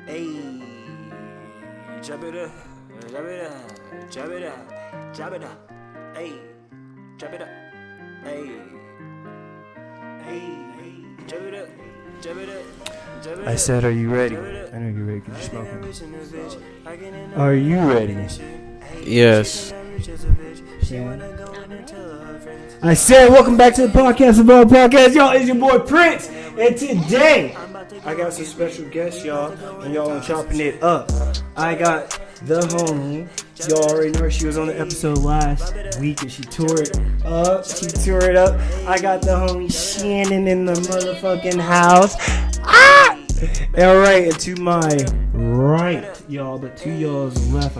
Hey, chop it up, chop it up, chop it up, chop it up. Hey, chop it up. Hey, chop it up, chop it up. I said, are you ready? I know you're ready because you're smoking. Are you ready? Yes. I said, welcome back to the podcast of all podcasts. Y'all, it's your boy Prince. And today, I got some special guests, y'all. And y'all are chopping it up. I got the homie. Y'all already know her. She was on the episode last week and she tore it up. I got the homie Shannon in the motherfucking house. Ah! All right, and to my right, y'all, but to y'all's left,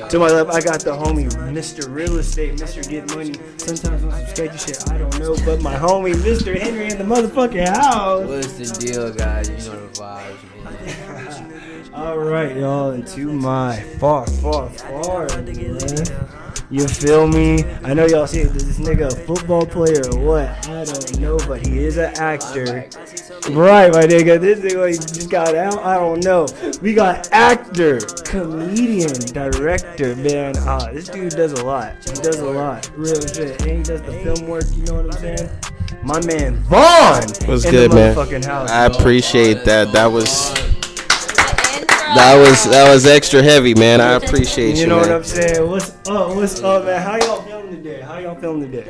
to my left, I got the homie, Mr. Real Estate, Mr. Get Money. Sometimes on some sketchy shit, I don't know, but my homie, Mr. Henry in the motherfucking house. What's the deal, guys? You know the vibes, man. All right, y'all, and to my far, man. You feel me? I know y'all see it. Is this nigga a football player or what? I don't know, but he is an actor. Right, my nigga. This nigga just got out. I don't know. We got actor, comedian, director, man. This dude does a lot. He does a lot. Real shit. And he does the film work, you know what I'm saying? My man, Vaughn. What's in good, the man? House, I appreciate that. That was extra heavy, man. I appreciate you, you know man. what I'm saying? What's up, man? How y'all feeling today?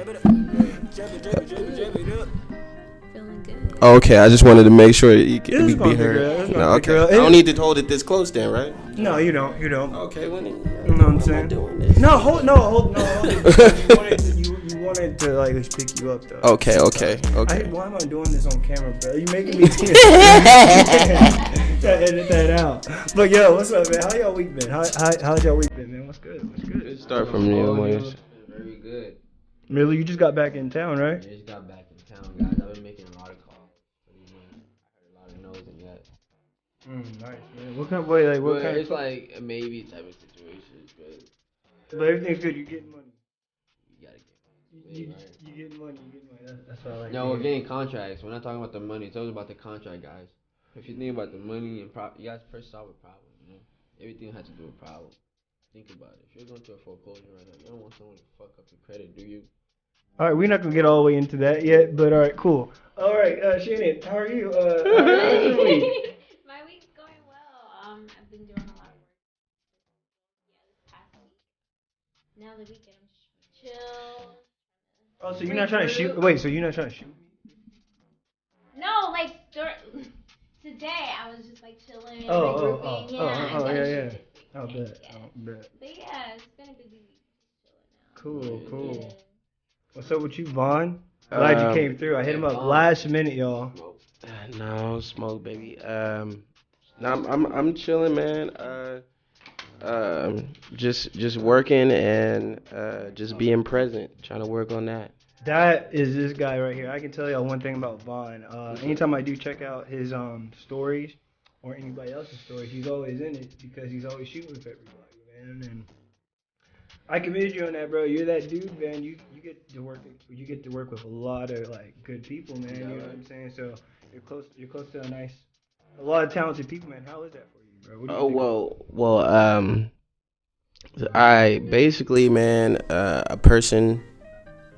Feeling good. Okay, I just wanted to make sure you This is could be gonna be heard. good. No, okay. I don't need to hold it this close, then, right? No, you don't. Okay, well, You know what I'm saying? doing this. No, hold it. You wanted to like just pick you up though. Okay. Why am I doing this on camera, bro? You making me try to edit that out. But yo, what's up, man? How y'all week been? How's y'all week been, man? What's good? Good start from you, man. Very good. Really, you just got back in town, right? I just got back in town, guys. I've been making a lot of calls. I heard a lot of no's and yes. Nice, man. What kind of way? Like, what But kind? it's like a maybe type of situation, but everything's good. You getting money. you gotta get You right? getting money. That's what I like. No, we're getting contracts. We're not talking about the money. It's always about the contract, guys. If you think about the money and you guys first start with problem. You know, everything has to do with problem. Think about it. If you're going through a foreclosure right now, you don't want someone to fuck up your credit, do you? All right, we're not gonna get all the way into that yet, but all right, cool. All right, Shannon, how are you? How are you this week? My week's going well. I've been doing a lot of work. This past week. Now the weekend, I'm just trying to chill. Oh, so you're not trying to shoot? Wait, so you're not trying to shoot? No, like today I was just like chilling, regrouping. yeah. I'll bet. But yeah, it's been a busy week. Just chilling now. Cool. Yeah. What's up with you, Vaughn? Glad you came through. I hit him up last minute, y'all. No smoke, baby. I'm chilling, man. Just working and just being present. Trying to work on that. That is this guy right here. I can tell y'all one thing about Vaughn. Anytime I do check out his stories or anybody else's stories, he's always in it because he's always shooting with everybody, man. And I commend you on that, bro. You're that dude, man. You get to work with a lot of like good people, man. You know what I'm saying? So you're close to a lot of talented people, man. How is that for you, bro? What do you think? I basically, man, a person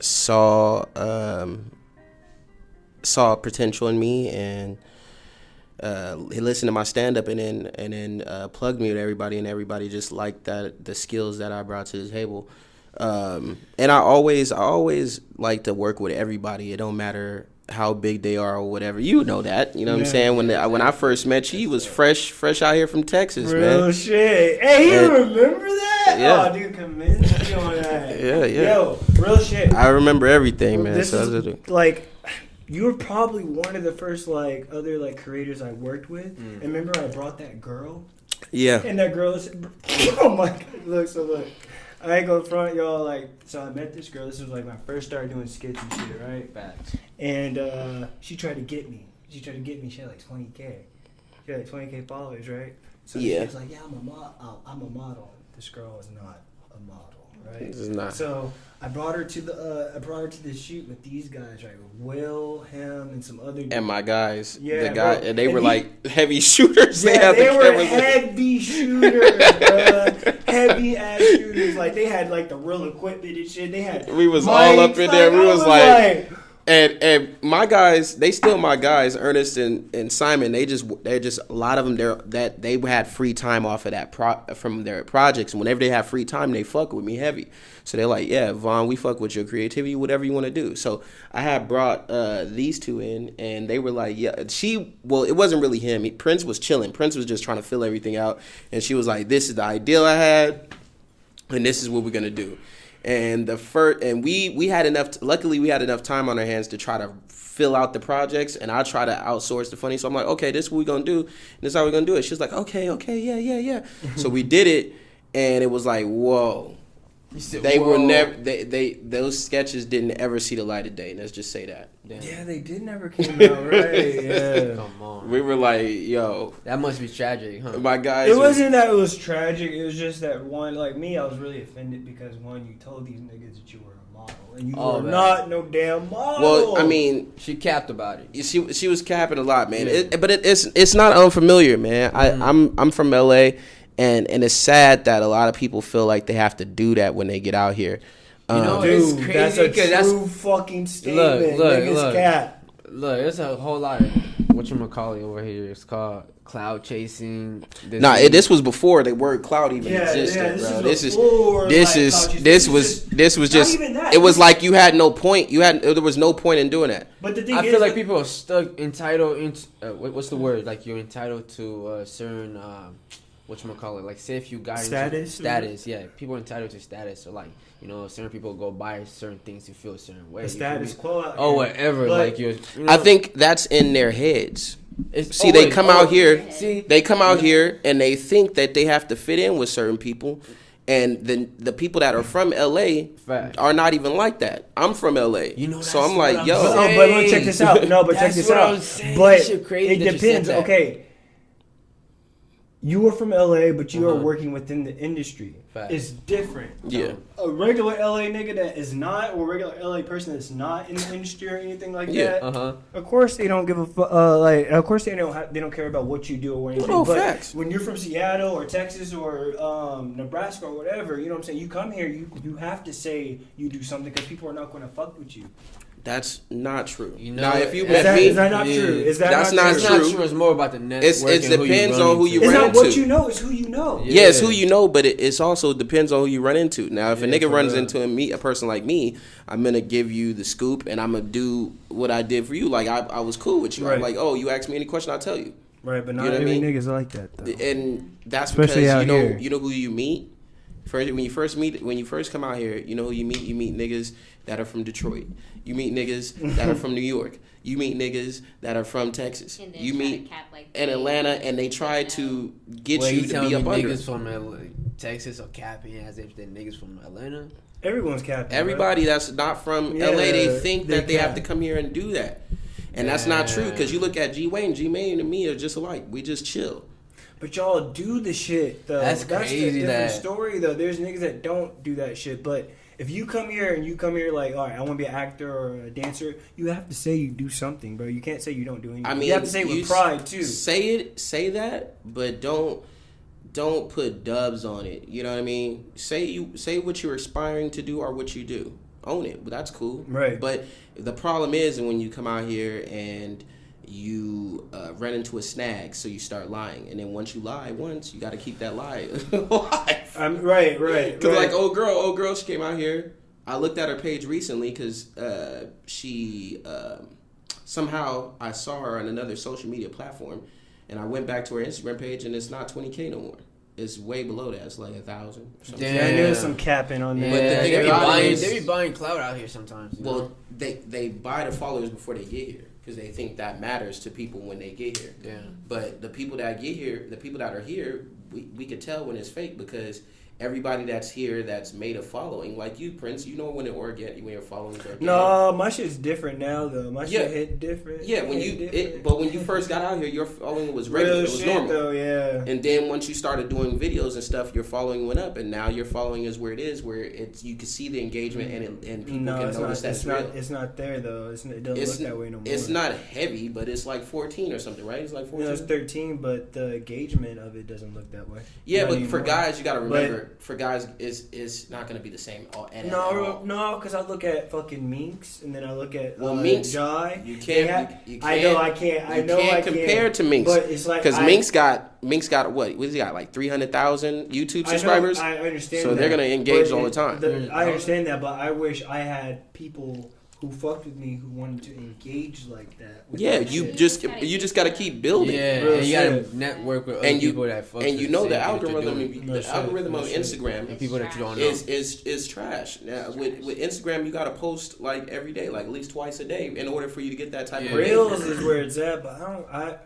saw potential in me and he listened to my stand up and then plugged me with everybody, and everybody just liked the skills that I brought to the table. And I always like to work with everybody. It don't matter how big they are or whatever. You know that. You know what I'm saying? When I first met you, he was fresh out here from Texas, man. Real shit. Hey, you remember that? Yeah. Oh, dude, convinced me on that. Yeah. Yo, real shit. I remember everything, man. This is like, you were probably one of the first like other like creators I worked with. And remember I brought that girl? Yeah. And that girl is, oh my God, look. I ain't gonna front y'all, like, so I met this girl. This was like when I first started doing skits and shit, right? Facts. And she tried to get me. She had like 20K. She had like 20K followers, right? So she was like, yeah, I'm a model. This girl is not a model. right? This is not. So I brought her to the shoot with these guys, right? Will, him, and some other dudes. And my guys, Yeah, the guy, bro. and they And were he- like heavy shooters. Yeah, they the were cameras with- heavy shooters, bro. Heavy ass shooters. Like they had like the real equipment and shit. They had. We was all up in there. We I was like, and my guys, they still my guys, Ernest and Simon. They're just a lot of them. They had free time off of that from their projects, and whenever they have free time, they fuck with me heavy. So they're like, yeah, Vaughn, we fuck with your creativity, whatever you want to do. So I had brought these two in, and they were like, yeah, well, it wasn't really him. Prince was chilling. Prince was just trying to fill everything out, and she was like, this is the ideal I had, and this is what we're gonna do. And we had enough. Luckily, we had enough time on our hands to try to fill out the projects, and I try to outsource the funny. So I'm like, okay, this is what we're gonna do, and this is how we're gonna do it. She's like, okay, yeah. So we did it, and it was like, whoa. Were never. Those sketches didn't ever see the light of day. Let's just say that. Damn. Yeah, they did never came out right. Yeah. Come on. We were like, yo, That must be tragic, huh? my guys. It wasn't that it was tragic. It was just that one, like me, I was really offended because one, you told these niggas that you were a model, and you were man. not no damn model. Well, I mean, She capped about it. she was capping a lot, man. Yeah. But it's not unfamiliar, man. I'm from LA, and it's sad that a lot of people feel like they have to do that when they get out here. You know, dude, it's crazy that's a 'cause true fucking statement. Look, Niggas look. cat. Look, it's a whole lot of whatchamacallit over here. It's called cloud chasing. This was before the word cloud even Yeah, existed, yeah, bro. this is before, like, cloud chasing. This was Not just. even that. It was like you had no point. There was no point in doing that. But the thing I is, feel like people are stuck entitled. What's the word? Like you're entitled to a certain whatchamacallit. Like say if you got Status? yeah. People are entitled to status. So like certain people go buy certain things to feel a certain way. the You feel status me? quo out Oh, here. whatever. But- Like you know, I think that's in their heads. it's See, they always- come out here. See, They come out here and they think that they have to fit in with certain people, and the people that are from LA Fact. are not even like that. I'm from LA, You know, so that's I'm what like, I'm yo, saying. But look, check this out. No, but check That's this what out. I'm saying. But That shit crazy it that you said depends. that. Okay, you are from LA, but you are Uh-huh. working within the industry. Fact. It's different. yeah. A regular LA nigga that is not, or a regular LA person that's not in the industry or anything like Yeah, that. Of course, they don't give a fuck. Of course, they don't care about what you do or anything. No, but facts. when you're from Seattle or Texas or Nebraska or whatever, you know what I'm saying. You come here, you have to say you do something because people are not going to fuck with you. That's not true. You know, now, if you is met Is me, that not Yeah. true? Is that That's not not true? It's not true. true. It's more about the network. It depends on who you It's run not what into. you know, it's who you know. Yeah. yeah, it's who you know, but it's also depends on who you run into. Now, if a Yeah, nigga for runs real. into a person like me, I'm gonna give you the scoop, and I'm gonna do what I did for you. Like I was cool with you. I'm Right. like, oh, you ask me any question, I'll tell you. Right, but not You know what I every mean? nigga's like that though. And that's Especially because out here. you know who you meet. When you first come out here, you know who you meet. You meet niggas that are from Detroit. You meet niggas that are from New York. You meet niggas that are from Texas. And then You try to meet cap, like, in Atlanta, and they try to get Wait, you to telling be me up under. niggas from Texas are capping as if they're niggas from Atlanta? Everyone's capping. Everybody that's not from Yeah, LA, they think they that they have cap. to come here and do that. And that's not true, because you look at G-Wayne and me are just alike. We just chill. But y'all do the shit though. That's the crazy different that- story though. There's niggas that don't do that shit. But if you come here like, all right, I want to be an actor or a dancer, you have to say you do something, bro. You can't say you don't do anything. I mean, you have to say it with pride too. Say that, but don't put dubs on it. You know what I mean? Say what you're aspiring to do or what you do. Own it. But that's cool. Right. But the problem is when you come out here and you run into a snag, so you start lying, and then once you lie once, you got to keep that lie alive. Right. Because like old girl, she came out here. I looked at her page recently because she somehow I saw her on another social media platform, and I went back to her Instagram page, and it's not 20K no more. It's way below that. It's like 1,000. Damn. Yeah, there's some capping on there. But the thing about it is- they be buying clout out here sometimes. You know? Well, they buy the followers before they get here because they think that matters to people when they get here. Yeah. But the people that get here, the people that are here, we could tell when it's fake because everybody that's here that's made a following, like you, Prince, you know when your following's organic. No, my shit's different now though. My shit hit different. Yeah, but when you first got out here, your following was regular. Real it was shit normal. though, yeah. And then once you started doing videos and stuff, your following went up, and now your following is where it is, where you can see the engagement and people can notice that it's real. It's not there though. It doesn't look that way no more. It's not heavy, but it's like 14 or something, right? It's like 14. No, it's 13, but the engagement of it doesn't look that way. Yeah, not but anymore. for guys, you got to remember, for guys, it's not going to be the same. No, because I look at fucking Minx, and then I look at Minx, Jai. You can't. I know I can't. I can't compare to Minx, but it's like because Minx got what? What has he got? Like 300,000 YouTube subscribers. I understand. So they're gonna engage all the time. I understand that, but I wish I had people who fucked with me who wanted to engage like that. Yeah, you just got to keep building. Yeah, and you got to network with other people that fuck. And you know the algorithm of shit. Instagram and people that you don't know is trash. Now with Instagram, you got to post like every day, like at least twice a day, in order for you to get that type of Reels is where it's at. But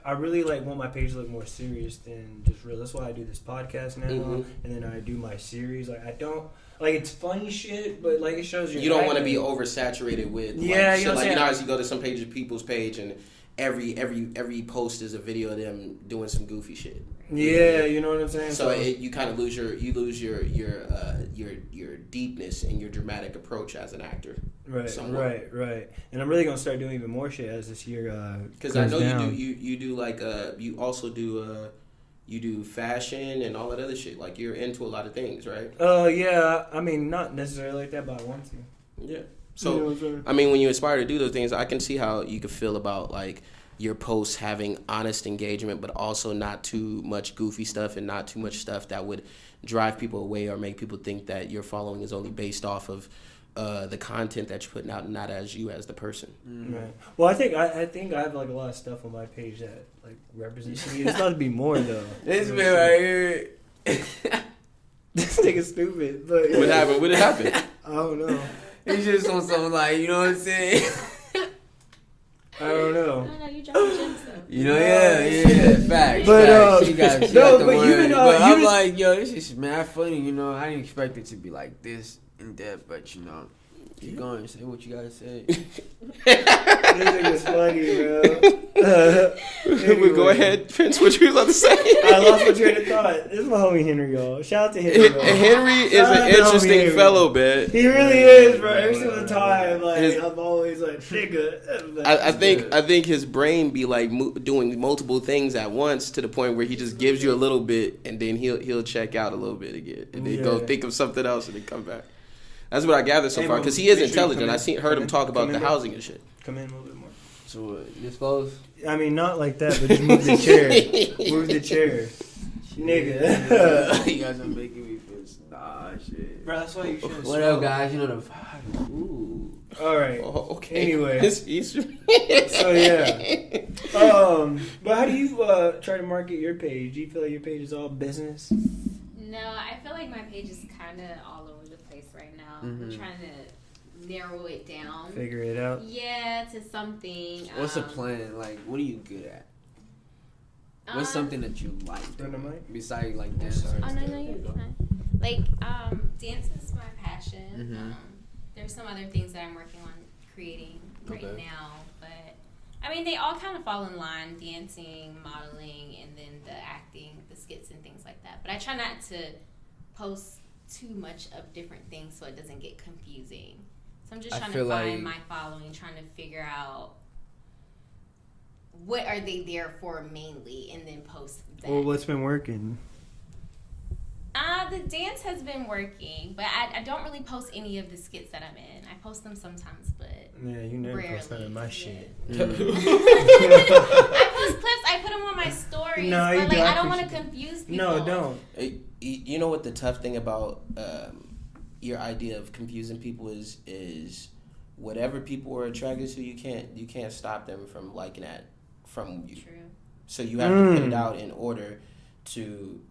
I really like want my page to look more serious than just real. That's why I do this podcast now, and then I do my series. Like I don't. Like, it's funny shit, but, like, it shows you don't want to be oversaturated with, like, yeah, shit. Like, you know, as you go to some people's page, and every post is a video of them doing some goofy shit. Yeah, you know what I'm saying? So you kind of lose your deepness and your dramatic approach as an actor. Right, somewhat. right. And I'm really going to start doing even more shit as this year because I know you do, like, you also do, you do fashion and all that other shit. Like, you're into a lot of things, right? Yeah. I mean, not necessarily like that, but I want to. Yeah. So, I mean, when you aspire to do those things, I can see how you could feel about, like, your posts having honest engagement, but also not too much goofy stuff and not too much stuff that would drive people away or make people think that your following is only based off of the content that you're putting out, and not as you as the person. Right. Well, I think I have like a lot of stuff on my page that like represents me. It's not to be more though. This man right here. This nigga's stupid. But What happened? What did happen? I don't know. He's just on something like, you know what I'm saying? I don't know. No, you dropped gems though. You know, yeah, facts. But, facts. She got the but word. you know, but I'm like, yo, this is mad funny. You know, I didn't expect it to be like this in depth, but you know, keep going. Say what you gotta say. This nigga's funny, bro. Anyway. Go ahead, Prince. What you was about to say? I lost my train of thought. This is my homie Henry, y'all. Shout out to Henry. Henry is an interesting fellow, man. He really is, bro. Every single time, like I'm always like, nigga. I think his brain be like doing multiple things at once to the point where he just gives you a little bit and then he'll check out a little bit again and then go think of something else and then come back. That's what I gathered so far because he is intelligent. Heard him talk about the housing and shit. Come in a little bit more. So this close? I mean, not like that, but just move the chair. Move the chair, nigga. You guys are making me feel shit. Bro, that's why you should. What up, guys? You know the vibe. Ooh. All right. Oh, okay. Anyway. It's Easter. So yeah. But how do you try to market your page? Do you feel like your page is all business? No, I feel like my page is kind of all over the place right now. I'm trying to narrow it down. Figure it out. Yeah, to something. What's the plan? Like, what are you good at? What's something that you like doing? Besides, like, dance? Oh, no, you're fine. Like, dance is my passion. There's some other things that I'm working on creating right now, but I mean, they all kind of fall in line: dancing, modeling, and then the acting, the skits, and things like that. But I try not to post too much of different things so it doesn't get confusing. So I'm just trying to find my following, trying to figure out what are they there for mainly, and then post that. Well, what's been working? The dance has been working, but I don't really post any of the skits that I'm in. I post them sometimes, but yeah, you never rarely. post none of my shit. I post clips. I put them on my stories. No, but you like, do. I don't want to confuse people. No, don't. You know what the tough thing about your idea of confusing people is whatever people are attracted to, you can't stop them from liking that from you. True. So you have to put it out in order to,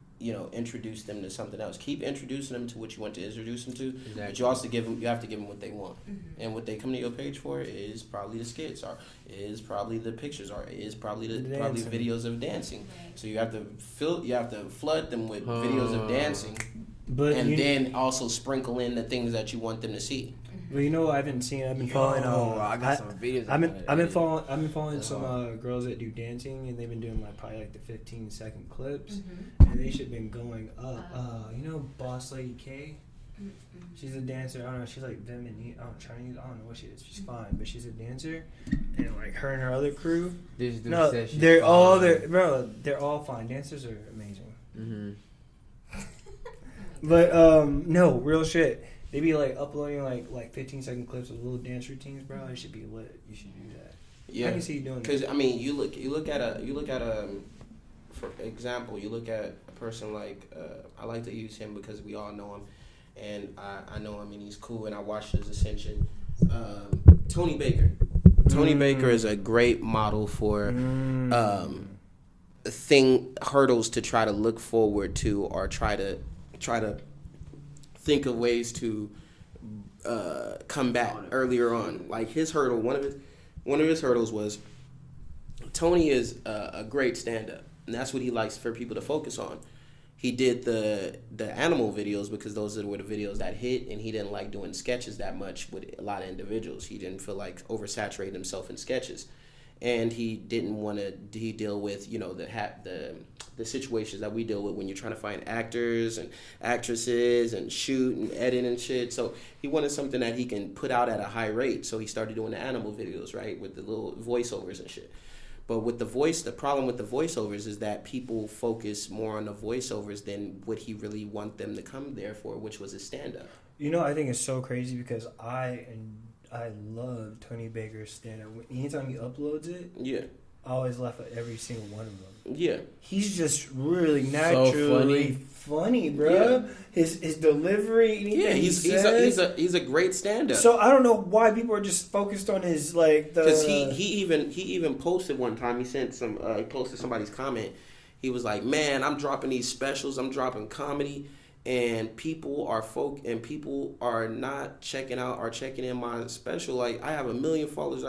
introduce them to something else. Keep introducing them to what you want to introduce them to, but you also have to give them what they want. And what they come to your page for is probably the skits, or is probably the pictures, or is probably probably videos of dancing. Right. So you have to flood them with videos of dancing. But and then also sprinkle in the things that you want them to see. But you know what I haven't seen? I've been following. I got some videos. I've been following some girls that do dancing, and they've been doing probably the 15-second clips, and they should have been going up. You know, Boss Lady K. She's a dancer. I don't know. She's like Vietnamese. I don't know, Chinese. I don't know what she is. She's fine, but she's a dancer, and like her and her other crew. They're all fine. Dancers are amazing. But no, real shit. They be like uploading like 15-second clips of little dance routines, bro. It should be lit. You should do that. Yeah, I can see you doing that. Because I mean, you look at a for example, you look at a person like I like to use him because we all know him, and I know him and he's cool, and I watched his ascension. Tony Baker. Tony Baker is a great model for hurdles to try to look forward to, or try to think of ways to combat earlier on. Like his hurdle, one of his hurdles was Tony is a great stand-up, and that's what he likes for people to focus on. He did the animal videos because those were the videos that hit, and he didn't like doing sketches that much with a lot of individuals. He didn't feel like oversaturating himself in sketches, and he didn't want to deal with the situations that we deal with when you're trying to find actors and actresses and shoot and edit and shit. So he wanted something that he can put out at a high rate. So he started doing the animal videos, right, with the little voiceovers and shit. But with the problem with the voiceovers is that people focus more on the voiceovers than what he really want them to come there for, which was his stand-up. You know, I think it's so crazy because I love Tony Baker's stand-up. Anytime he uploads it, yeah, I always laugh at every single one of them. Yeah, he's just really naturally funny, bro. Yeah. His delivery. He's a great stand-up. So I don't know why people are just focused on his because he even posted one time. He sent he posted somebody's comment. He was like, "Man, I'm dropping these specials. I'm dropping comedy." And people are not checking in my special. Like, I have 1 million followers.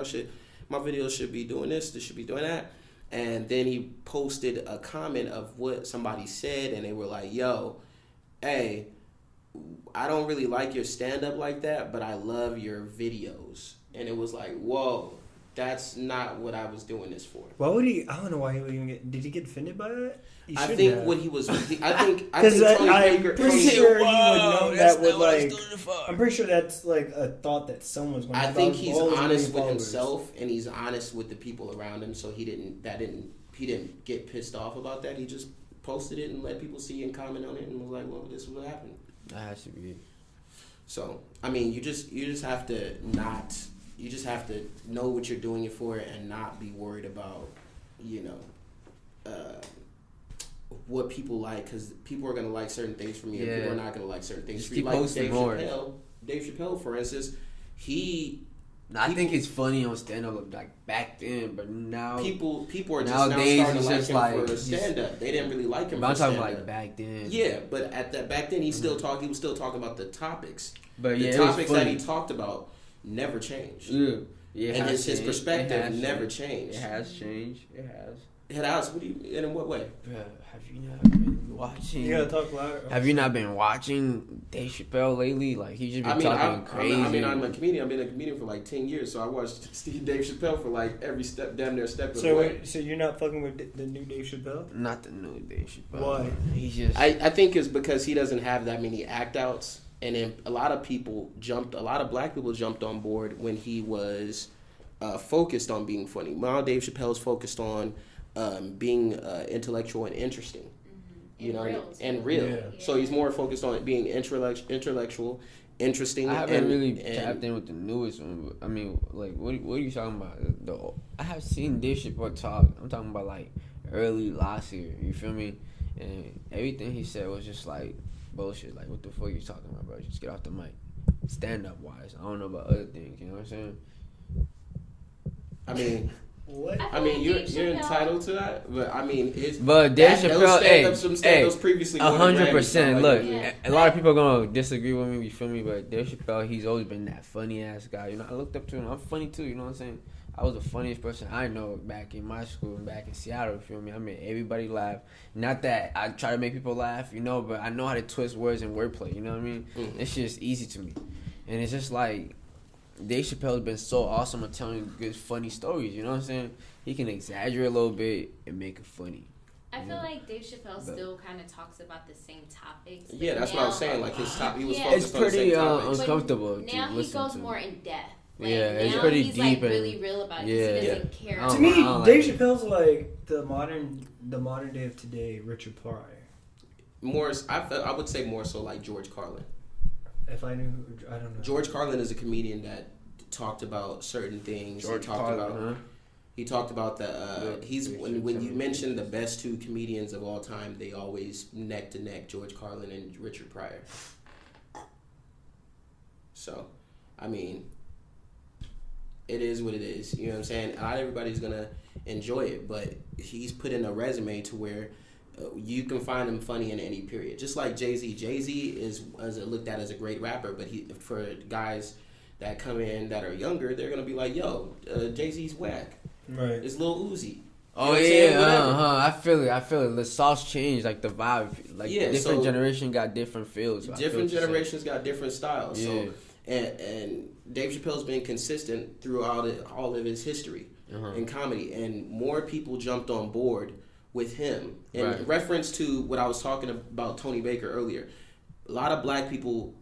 My videos should be doing this. This should be doing that. And then he posted a comment of what somebody said, and they were like, "Yo, hey, I don't really like your stand up like that, but I love your videos." And it was like, whoa, that's not what I was doing this for. Why would he? I don't know why he would even get. Did he get offended by that? I think Tony Baker. I'm pretty sure he would know that would like. I'm pretty sure that's like a thought that someone's going to. I think he's honest with himself, and he's honest with the people around him. So he didn't get pissed off about that. He just posted it and let people see and comment on it, and was like, "Well, this is what happened." That has to be. So I mean, you just have to not. You just have to know what you're doing it for, and not be worried about, what people like, because people are gonna like certain things from you, and people are not gonna like certain things from you. Like Dave Chappelle, for instance, I think it's funny on stand-up like back then, but now people are just now starting to like him for stand-up. They didn't really like him. But I'm talking like back then. Yeah, but back then he still talked. He was still talking about the topics. But the topics that he talked about never changed. Yeah, and his perspective never changed. It has changed. It has. It has. What do you? And in what way? Bruh, have you not been watching? You gotta talk louder. Have you not been watching Dave Chappelle lately? Like, he just been talking crazy. I'm a comedian. I've been a comedian for like 10 years, so I watched Dave Chappelle for like every damn near step of the way. So you're not fucking with the new Dave Chappelle? Not the new Dave Chappelle. Why? He's just. I think it's because he doesn't have that many act outs, and then a lot of black people jumped on board when he was focused on being funny. Now Dave Chappelle's focused on being intellectual and interesting, and real. Yeah. So he's more focused on being intellectual, interesting. I haven't really tapped in with the newest one. But, I mean, like, what are you talking about? I have seen Dave Chappelle talk. I'm talking about like early last year. You feel me? And everything he said was just like bullshit. Like, what the fuck are you talking about, bro? Just get off the mic. Stand up wise, I don't know about other things. You know what I'm saying? I mean. What? I mean, you're entitled to that, but I mean, it's. But Dave Chappelle, some stand-ups previously 100%. Look, a lot of people are gonna disagree with me. You feel me? But Dave Chappelle, he's always been that funny ass guy. You know, I looked up to him. I'm funny too. You know what I'm saying? I was the funniest person I know back in my school, back in Seattle, you feel me? I made everybody laugh. Not that I try to make people laugh, you know, but I know how to twist words and wordplay, you know what I mean? Mm-hmm. It's just easy to me. And it's just like, Dave Chappelle's been so awesome at telling good, funny stories, you know what I'm saying? He can exaggerate a little bit and make it funny. I feel like Dave Chappelle still kind of talks about the same topics. Yeah, that's what I was saying. Like his top, he was Yeah. focused It's on the pretty same topics. uncomfortable Now to he listen goes to. more in depth. Like, Yeah, it's now pretty he's deep like and- really real about it yeah. because he doesn't care. I To don't me, like Dave it. Chappelle's like the modern day of today, Richard Pryor. I would say more so like George Carlin. If I knew, I don't know. George Carlin is a comedian that talked about certain things. George he talked Carlin, about. huh? He talked about the. Yeah, He's we when should you tell mention the best two comedians of all time, they always neck to neck George Carlin and Richard Pryor. So, I mean, it is what it is. You know what I'm saying? Not everybody's gonna enjoy it, but he's put in a resume to where you can find him funny in any period. Just like Jay-Z. Jay-Z is looked at as a great rapper, but he for guys that come in that are younger, they're gonna be like, "Yo, Jay-Z's whack." Right. It's Lil Uzi. Oh know what I'm saying? yeah, Whatever. I feel it. The sauce changed, like the vibe, like Yeah, different so generation got different feels. I feel Different what you're saying. generations got different styles. Yeah. So and Dave Chappelle's been consistent throughout all of his history in comedy, and more people jumped on board with him. In Right. reference to what I was talking about Tony Baker earlier, a lot of black people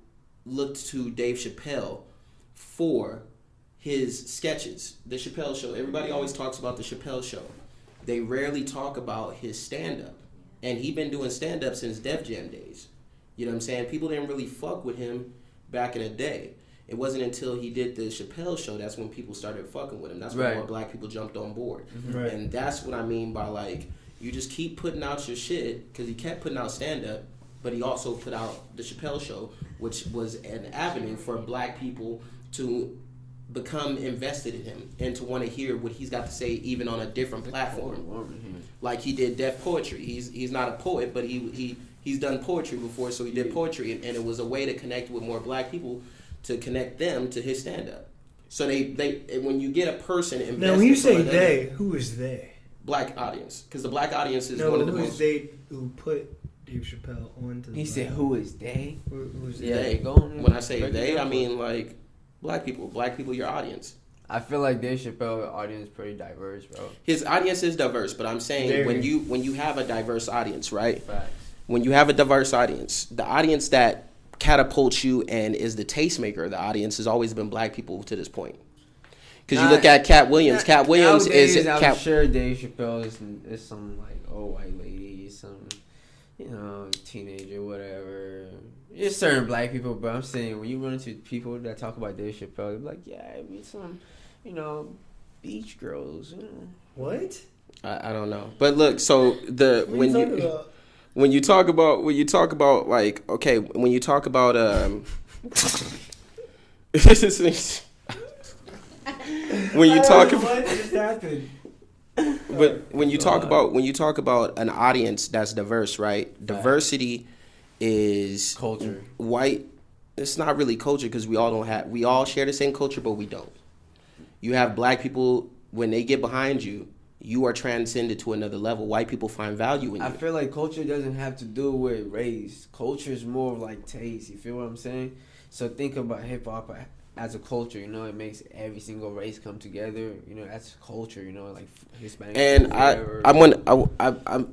looked to Dave Chappelle for his sketches. The Chappelle Show. Everybody always talks about the Chappelle Show. They rarely talk about his stand-up. And he been doing stand-up since Def Jam days. You know what I'm saying? People didn't really fuck with him back in the day. It wasn't until he did the Chappelle Show that's when people started fucking with him. That's when Right. more black people jumped on board. Right. And that's what I mean by, like, you just keep putting out your shit, because he kept putting out stand-up, but he also put out the Chappelle Show, which was an avenue for black people to become invested in him and to want to hear what he's got to say, even on a different platform. Like he did Def Poetry. He's not a poet, but he's done poetry before, so he did poetry, and it was a way to connect with more black people, to connect them to his stand-up. So they when you get a person invested, Now, when you from say another they, who is they? black audience, because the black audience is No, one of the who is most. they who put Dave Chappelle onto the He said, black- "Who is they?" Who's Yeah, They. go on. When I say Break it they, down I for mean like black people. Black people, your audience. I feel like Dave Chappelle audience pretty diverse, bro. His audience is diverse, but I'm saying Very. when you have a diverse audience, right? Facts. When you have a diverse audience, the audience that catapults you and is the tastemaker of the audience has always been black people to this point. Because you look at Cat Williams. Cat Williams is I'm sure Dave Chappelle is some like old white lady, some teenager, whatever. There's certain black people, but I'm saying when you run into people that talk about Dave Chappelle, they're like, yeah, I mean some, beach girls. What? I don't know, but look, so What are you talking about? when you talk about like, okay, when you talk about when you talk about, What just happened? but when you talk about an audience that's diverse, right? Diversity is Culture. white. It's not really culture, because we all share the same culture, but we don't. You have black people, when they get behind you, you are transcended to another level. White people find value in you. I feel like culture doesn't have to do with race. Culture is more of like taste. You feel what I'm saying? So think about hip hop as a culture. It makes every single race come together. That's culture. Like Hispanic. And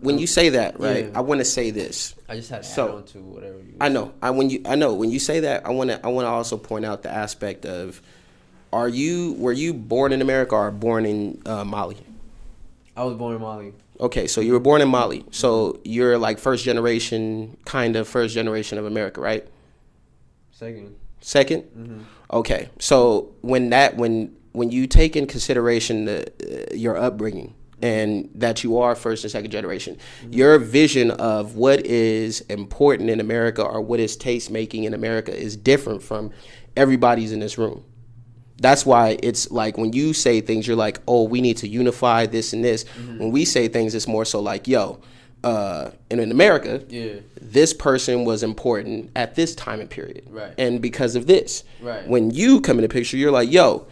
when you say that, right? Yeah. I want to say this. I just had to So, add on to whatever you. I know. When you say that, I want to also point out the aspect of, were you born in America or born in Mali? I was born in Mali. Okay, so you were born in Mali. So you're like first generation of America, right? Second. Second? Okay. So when you take in consideration your upbringing and that you are first and second generation, your vision of what is important in America or what is taste making in America is different from everybody's in this room. That's why it's like when you say things, you're like, oh, we need to unify this and this. When we say things, it's more so like, yo, and in America, this person was important at this time and period. Right. And because of this. Right. When you come in the picture, you're like, yo,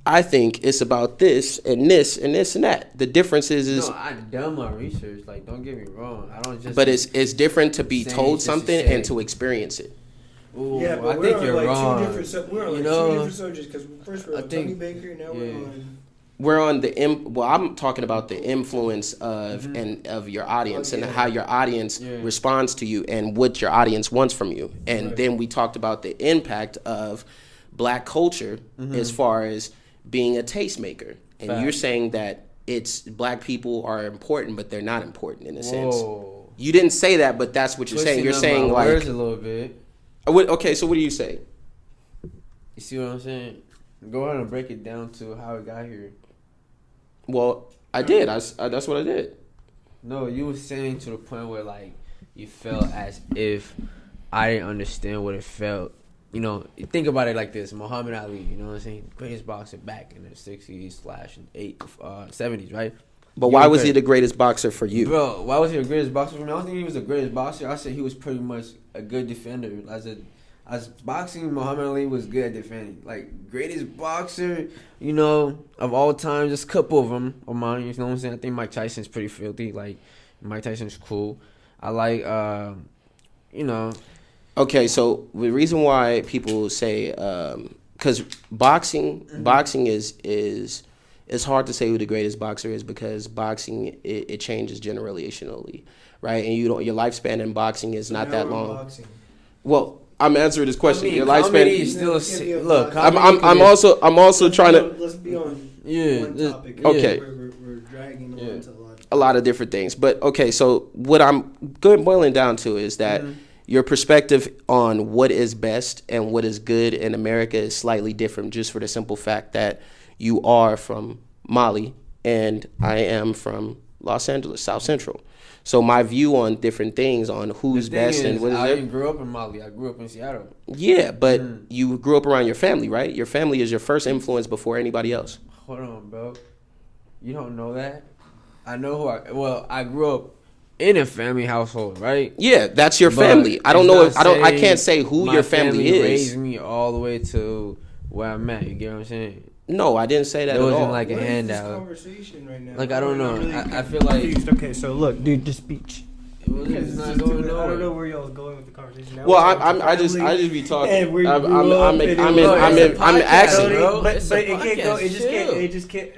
I think it's about this and this and this and that. The difference is No, I done my research. Like, don't get me wrong. I don't just. but it's different to be saying told just to something say. and to experience it. Ooh, Yeah, but I we're think on you're like wrong. two different. We're on like two different subjects because first we're on Tony Baker, now we're on. We're on well, I'm talking about the influence of and of your audience and how your audience responds to you and what your audience wants from you. And then we talked about the impact of Black culture as far as being a tastemaker. And you're saying that it's Black people are important, but they're not important in a sense. You didn't say that, but that's what you're saying. You're saying like words a little bit. Okay, so what do you say? You see what I'm saying? Go ahead and break it down to how it got here. Well, I did. That's what I did. No, you were saying to the point where like you felt as if I didn't understand what it felt. You know, you think about it like this: Muhammad Ali, you know what I'm saying, greatest boxer back in the '60s/70s, right? But why was he the greatest boxer for you? Bro, why was he the greatest boxer for me? I don't think he was the greatest boxer. I said he was pretty much a good defender. As boxing, Muhammad Ali was good at defending. Like, greatest boxer, you know, of all time. Just a couple of them of mine, you know what I'm saying? I think Mike Tyson's pretty filthy. Like, Mike Tyson's cool. I like, you know. Okay, so the reason why people say, because boxing is it's hard to say who the greatest boxer is because boxing it changes generationally, right? And your lifespan in boxing is not that long. Boxing. Well, I'm answering this question. I mean, Your lifespan is still look. I'm also trying to. Let's be on one topic. Okay. We're dragging on to a lot of different things, but okay. So what I'm boiling down to is that your perspective on what is best and what is good in America is slightly different, just for the simple fact that you are from Mali and I am from Los Angeles, South Central. So my view on different things, on who's best and what is I there. didn't grow up in Mali. I grew up in Seattle. Yeah, but you grew up around your family, right? Your family is your first influence before anybody else. Hold on, bro. You don't know that? I know I grew up in a family household, right? Yeah, that's your family. I don't know I can't say who your family is. Raised me all the way to where I'm at. You get what I'm saying? No, I didn't say that at all. It wasn't like a What handout. is this conversation right now? Like, I don't know. Really I feel like okay, so look, dude, just speech. it's not I going don't know nowhere. where y'all going with the conversation. Now Well, I just be talking. And we I'm grew up and asking. bro. But It's it a can't go. podcast, It just can't.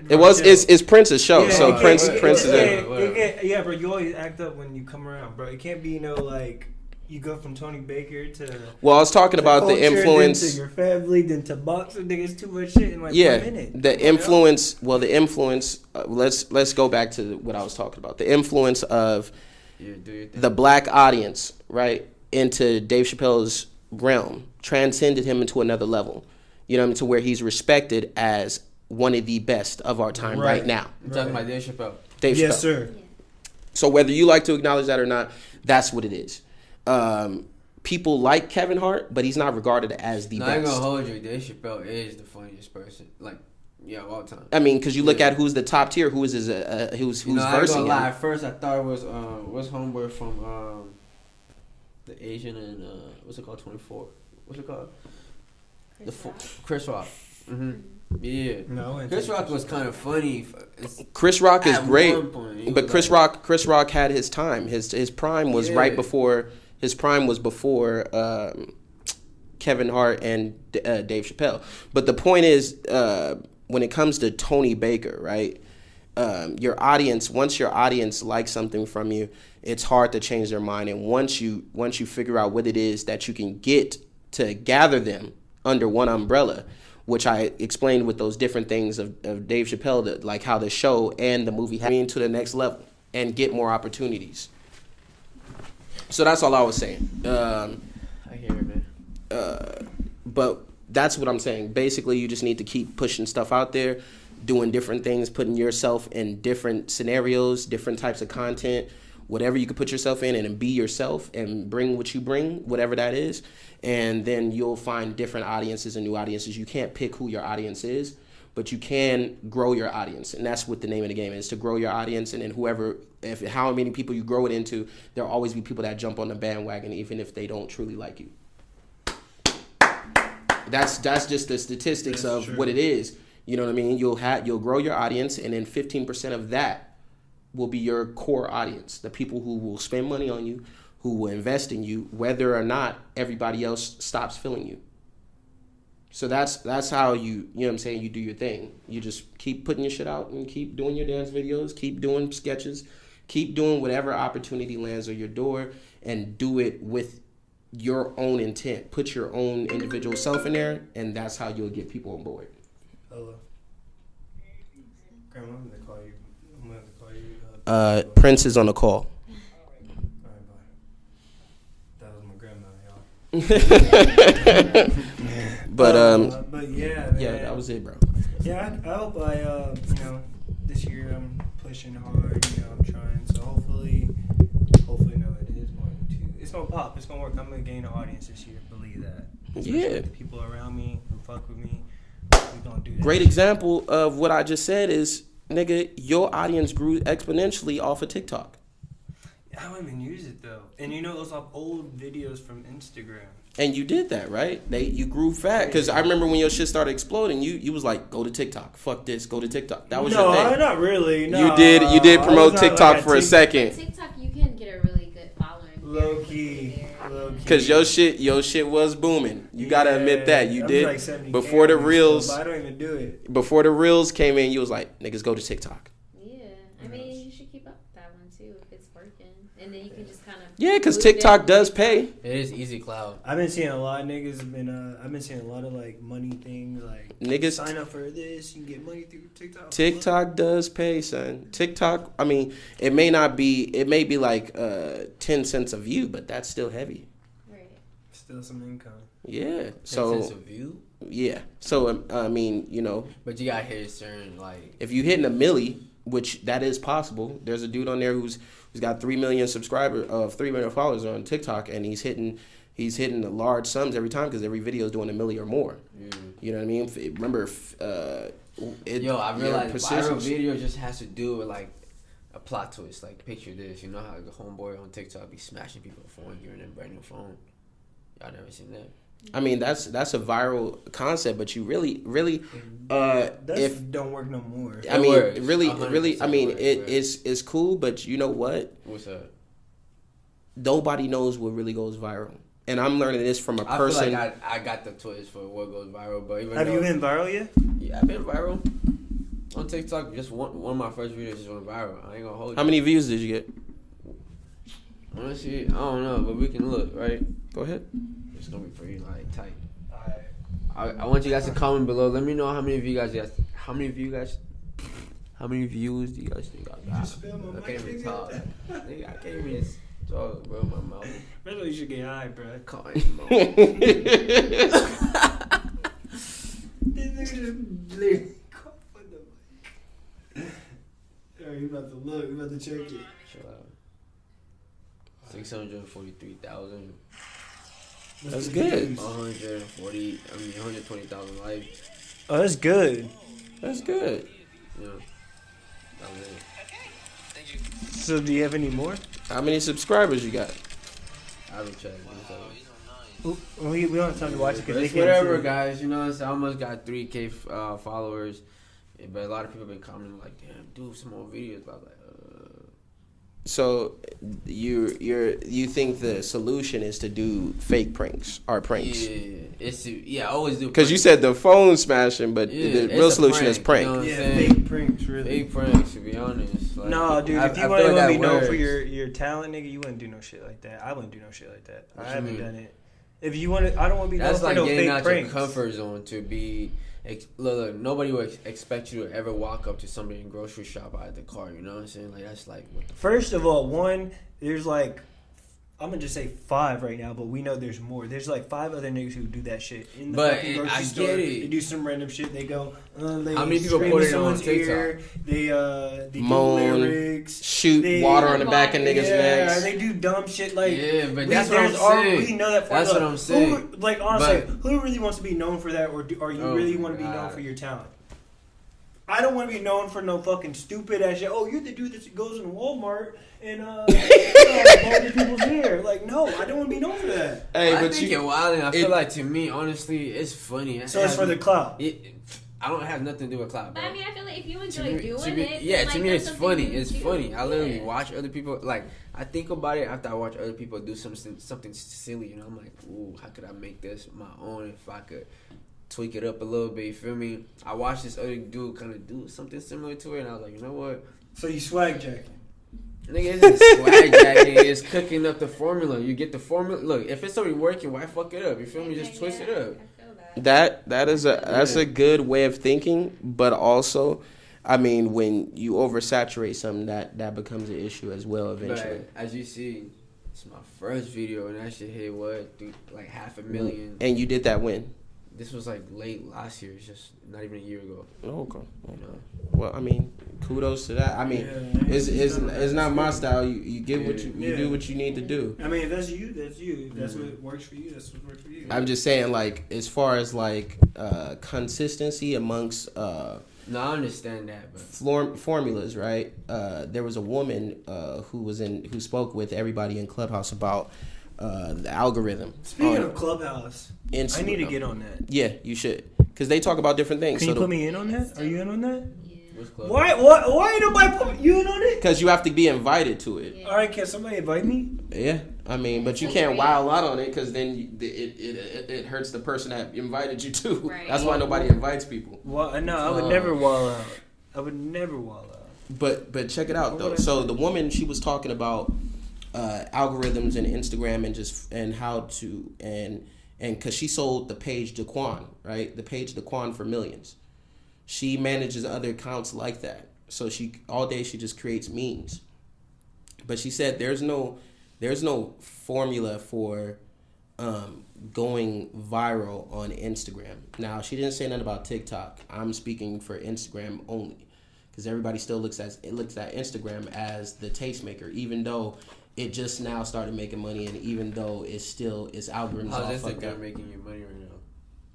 It's Prince's show, so Prince is in. Yeah, bro. You always act up when you come around, bro. It can't be like you go from Tony Baker to. Well, I was talking about the influence. Then to your family, then to boxing. Nigga, it's too much shit in like 1 minute. The influence. Well, the influence. Let's go back to what I was talking about. The influence of the Black audience, right, into Dave Chappelle's realm, transcended him into another level. You know what I mean? To where he's respected as one of the best of our time right now. I'm talking about Dave Chappelle. Dave Chappelle. Yes, sir. So whether you like to acknowledge that or not, that's what it is. People like Kevin Hart, but he's not regarded as the best. I ain't gonna hold you. Dave Chappelle is the funniest person, like, of all time. I mean, because you look at who's the top tier, who's versing I ain't gonna lie. him. At first, I thought it was what's homeboy from the Asian and what's it called? 24. What's it called? Chris Rock. Mm-hmm. Yeah. No, Chris Rock was kind of funny. Chris Rock is great, but Chris like, Rock had his time. His prime was right before. His prime was before Kevin Hart and Dave Chappelle. But the point is, when it comes to Tony Baker, right? Your audience, once your audience likes something from you, it's hard to change their mind. And once you figure out what it is that you can get to gather them under one umbrella, which I explained with those different things of Dave Chappelle, like how the show and the movie have me to the next level and get more opportunities. So that's all I was saying. I hear it, man. But that's what I'm saying. Basically, you just need to keep pushing stuff out there, doing different things, putting yourself in different scenarios, different types of content, whatever you can put yourself in and be yourself and bring what you bring, whatever that is. And then you'll find different audiences and new audiences. You can't pick who your audience is, but you can grow your audience. And that's what the name of the game is, to grow your audience. And then how many people you grow it into, there'll always be people that jump on the bandwagon, even if they don't truly like you. That's just the statistics of what it is. You know what I mean? You'll grow your audience, and then 15% of that will be your core audience, the people who will spend money on you, who will invest in you, whether or not everybody else stops feeling you. So that's how you know what I'm saying, you do your thing. You just keep putting your shit out and keep doing your dance videos, keep doing sketches, keep doing whatever opportunity lands on your door, and do it with your own intent. Put your own individual self in there, and that's how you'll get people on board. Hello. Grandma, I'm gonna call you. Prince is on the call. Alright, bye. That was my grandma, y'all. But yeah, man. Yeah, that was it, bro. Yeah, I hope this year I'm pushing hard. I'm trying. So hopefully, no, it is going to. It's gonna pop. It's gonna work. I'm gonna gain an audience this year. Believe that. Yeah. People around me who fuck with me, we gonna do that. Great example of what I just said is, nigga, your audience grew exponentially off of TikTok. I don't even use it though. And those are old videos from Instagram. And you did that, right? You grew fat. Because I remember when your shit started exploding, you was like, go to TikTok. Fuck this, go to TikTok. That was your thing. No, not really. No, You did promote TikTok for a second. TikTok, you can get a really good following. Low key. Because your shit was booming. You gotta admit that. You did. Like 70K before the reels. But I don't even do it. Before the reels came in, you was like, niggas, go to TikTok. Yeah. I mean, you should keep up with that one too if it's working. And then you can just kind of. Yeah, because TikTok does pay. It is easy cloud. I've been seeing a lot of niggas I've been seeing a lot of like money things like niggas sign up for this, you can get money through TikTok. TikTok does pay, son. TikTok, I mean, it may be like 10 cents a view, but that's still heavy. Right. Still some income. Yeah. 10 So cents a view? yeah. So I mean, But you gotta hit a certain if you hitting a milli, which that is possible. There's a dude on there who's got 3 million subscribers, 3 million followers on TikTok, and he's hitting the large sums every time because every video is doing a milli or more. You know what I mean? Remember, I realized viral video just has to do with like a plot twist. Like picture this, you know how the homeboy on TikTok be smashing people for one giving them a brand new phone. Y'all never seen that? I mean, that's a viral concept, but you really, that don't work no more. I mean, works. really, I mean, works. it's cool, but you know what? What's that? Nobody knows what really goes viral, and I'm learning this from a person. I feel like I got the twist for what goes viral, but have you been viral yet? Yeah, I've been viral on TikTok. Just one of my first videos just went viral. I ain't gonna hold you. How many views did you get? Honestly, I don't know, but we can look. Right? Go ahead. It's gonna be pretty like tight. I want you guys to comment below. Let me know how many views do you guys think I got? Just film my I can't mic, even nigga. talk. Nigga, I can't even talk, bro. My mouth. That's why you should get high, bro. This nigga just literally cough on the mic. Alright, you about to look. You about to check it. Chill out. 643,000. That's good. 120,000 likes. Oh, that's good. That's good. Yeah. That was it. So, do you have any more? How many subscribers you got? I will check. We don't have time to watch it because they can't Whatever, see. guys. You know, I almost got 3K followers. But a lot of people have been commenting like, damn, do some more videos. But I was like, So you think the solution is to do fake pranks or pranks? I always do. Because you said the phone smashing, but the real solution is prank. You know what I'm saying? Fake pranks, really. Fake pranks, to be honest. Like, No, dude, if you I want feel to like be that known works. for your talent, nigga, you wouldn't do no shit like that. I wouldn't do no shit like that. What I you haven't mean? done it. If you want to, I don't want to be known That's for like no getting fake out pranks. your comfort zone to be. Look, nobody would expect you to ever walk up to somebody in grocery shop out of the car. You know what I'm saying? Like that's like. What the First of all, there's like, I'm gonna just say 5 right now, but we know there's more. There's like 5 other niggas who do that shit in the But fucking grocery I store. get it. They do some random shit. They go, they How many people scream put in it on someone's TikTok? ear. They Moan, do lyrics. shoot water on the back of niggas' Yeah, necks. they do dumb shit like. Yeah, but that's what I'm saying. We know that. That's what I'm saying. Like honestly, But- who really wants to be known for that, or you Oh really my want to be known God. for your talent? I don't want to be known for no fucking stupid ass shit. Oh, you're the dude that goes in Walmart and blowing people's hair. Like, no, I don't want to be known for that. Hey, I but think you, you're wilding. I feel it- like to me, honestly, it's funny. So it's for the clout. I don't have nothing to do with clout, bro. But I mean, I feel like if you To enjoy me, doing it, yeah, then, to like, me that's it's something funny. you It's do. funny. I literally Yeah. watch other people. Like, I think about it after I watch other people do something silly. You know, I'm like, ooh, how could I make this my own if I could tweak it up a little bit? You feel me? I watched this other dude kind of do something similar to it, and I was like, you know what? So you swag jacking. Nigga, it's swag jacking. It's cooking up the formula. You get the formula. Look, if it's already working, why fuck it up? You feel me? Just twist it up. I feel that. That's a good way of thinking, but also, I mean, when you oversaturate something, that becomes an issue as well eventually. But as you see, it's my first video, and that shit hit what, dude, like 500,000. And you did that when? This was like late last year. It's just not even a year ago. Oh, okay. You know? Well, I mean, kudos to that. I mean, it's not my style. You get what you do what you need to do. I mean, if that's you, that's you. If that's what works for you, that's what works for you. I'm just saying, like, as far as like consistency amongst No, I understand that, but formulas, right? There was a woman who spoke with everybody in Clubhouse about the algorithm. Speaking of Clubhouse, Instagram. I need to get on that. Yeah, you should, because they talk about different things. Can you put me in on that? Are you in on that? what's close? Why ain't nobody put you in on it? Because you have to be invited to it. Yeah. All right, can somebody invite me? Yeah, I mean, but you can't wild out on it because then it hurts the person that invited you to. Right. That's why nobody invites people. Well, no, I would never wall out. I would never wall out. But check it out though. So the woman, she was talking about algorithms and Instagram and how to and because she sold the page Daquan, right? The page Daquan for millions. She manages other accounts like that. So she all day she just creates memes. But she said there's no formula for going viral on Instagram. Now, she didn't say nothing about TikTok. I'm speaking for Instagram only, because everybody still looks at Instagram as the tastemaker, even though it just now started making money, and even though its algorithms all How's fucked up. Instagram making you money right now?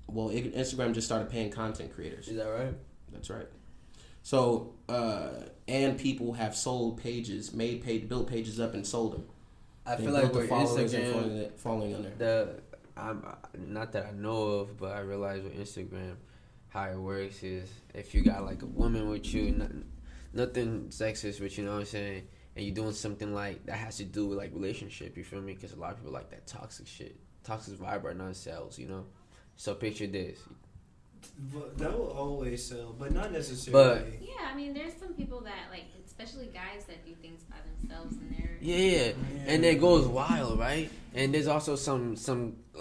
Well, Instagram just started paying content creators. Is that right? That's right. So, and people have sold pages, built pages up and sold them. I They feel built like the with followers Instagram, and following on there. I'm not that I know of, but I realize with Instagram, how it works is if you got like a woman with you, nothing sexist, but you know what I'm saying, and you're doing something like that has to do with like relationship. You feel me? Because a lot of people like that toxic shit. Toxic vibe right now sells, you know. So picture this. But that will always sell, but not necessarily. But Yeah, I mean, there's some people that, like, especially guys that do things by themselves and they're... yeah, and it goes wild, right? And there's also some.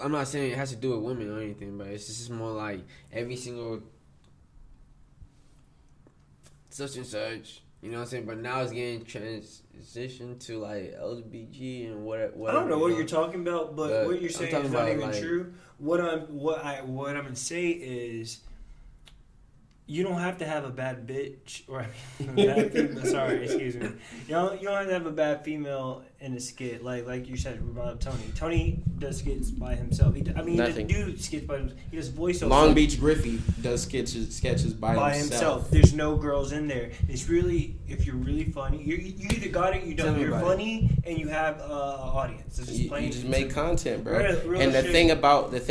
I'm not saying it has to do with women or anything, but it's just more like every single such and such. You know what I'm saying? But now it's getting transitioned to like LGBTQ and what. I don't know what you're talking about, but what you're saying is not about, even like, true. What I'm gonna say is, you don't have to have a bad bitch or a bad female. Sorry, excuse me. You don't have to have a bad female in a skit. Like you said, we brought up Tony. Tony does skits by himself. He doesn't do skits by himself. He does voiceover. Long Beach Griffey does sketches by himself. There's no girls in there. It's really, if you're really funny, you either got it, you don't. You're funny, and you have an audience. It's just You just make content, bro. And the thing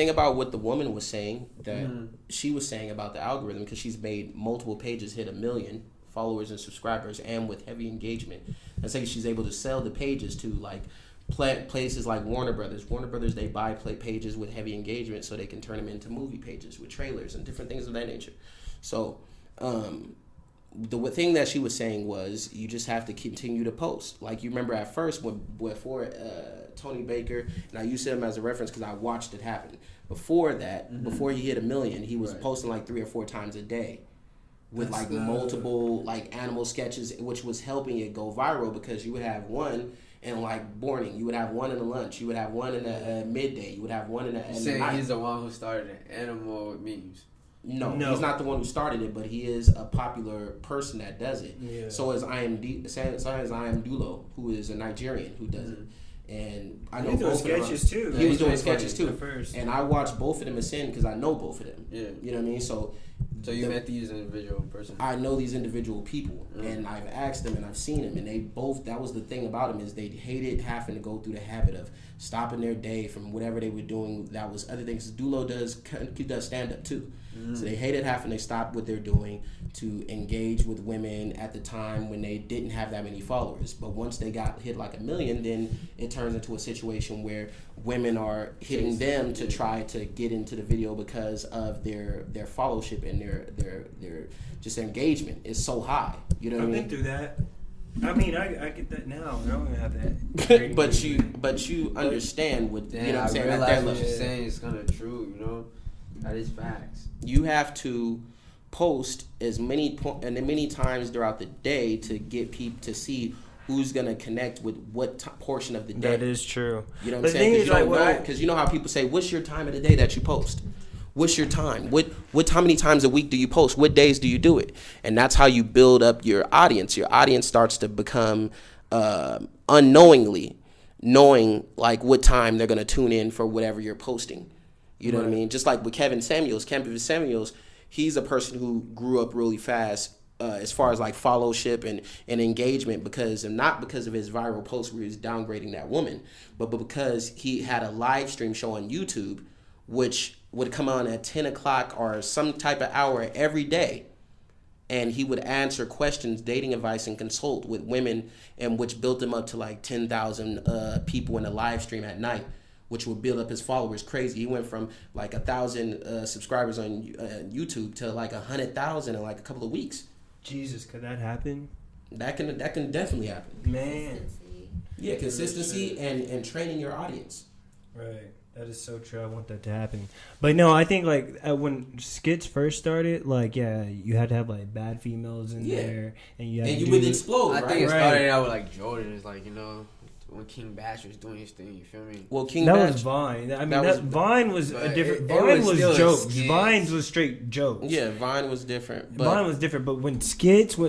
about what the woman was saying, that she was saying about the algorithm, because she's made multiple pages hit 1 million followers and subscribers, and with heavy engagement. That's like she's able to sell the pages to like places like Warner Brothers. Warner Brothers, they buy pages with heavy engagement so they can turn them into movie pages with trailers and different things of that nature. So the thing that she was saying was you just have to continue to post. Like, you remember at first before Tony Baker, and I use him as a reference because I watched it happen. Before that, before he hit 1 million, he was posting like 3 or 4 times a day with multiple like animal sketches, which was helping it go viral, because you would have one in like morning, you would have one in the lunch, you would have one in the midday, you would have one in the night. He's the one who started animal memes. No, he's not the one who started it, but he is a popular person that does it. Yeah. So is I Am Dulo, who is a Nigerian who does it. And I know He was doing both sketches of them. too. He was doing sketches funny too. at first. And I watched both of them ascend because I know both of them. Yeah. You know what I mean? So you met these individual person. I know these individual people, and I've asked them and I've seen them, and they both. That was the thing about them is they hated having to go through the habit of stopping their day from whatever they were doing. That was other things. Dulo does stand up too, so they hated having to stop what they're doing to engage with women at the time when they didn't have that many followers. But once they got hit like 1 million, then it turns into a situation where women are hitting them to try to get into the video because of their followership and their just their engagement is so high. You know what I mean? I've been through that. I mean, I get that now. I don't even have that. but you understand what Damn, you know what I'm saying. I At realize that what level, you're saying is kind of true. You know, that is facts. you have to post as many times throughout the day to get people to see who's gonna connect with what portion of the day. That is true. You know what But I'm the saying? thing is, Because you know how people say, "What's your time of the day that you post? What's your time? How many times a week do you post? What days do you do it?" And that's how you build up your audience. Your audience starts to become unknowingly knowing like what time they're gonna tune in for whatever you're posting. You know what I mean? Just like with Kevin Samuels, he's a person who grew up really fast as far as like followership and engagement not because of his viral post where he was downgrading that woman, but because he had a live stream show on YouTube, which would come on at 10 o'clock or some type of hour every day. And he would answer questions, dating advice, and consult with women, and which built him up to like 10,000 people in a live stream at night, which would build up his followers crazy. He went from like 1,000 subscribers on YouTube to like 100,000 in like a couple of weeks. Jesus, could that happen? That can definitely happen. Man. Consistency. Yeah, consistency and training your audience. Right. That is so true. I want that to happen. But no, I think like when skits first started, like you had to have like bad females in there, and you would explode. I right? think it Right. started out with like Jordan. It's like, you know, when King Bash was doing his thing. You feel me? Well, King that Batch, was Vine. I mean, that Vine was a but different. it Vine was was still a jokes. skit. Vine was straight jokes. yeah, Vine was different. But Vine was different. But when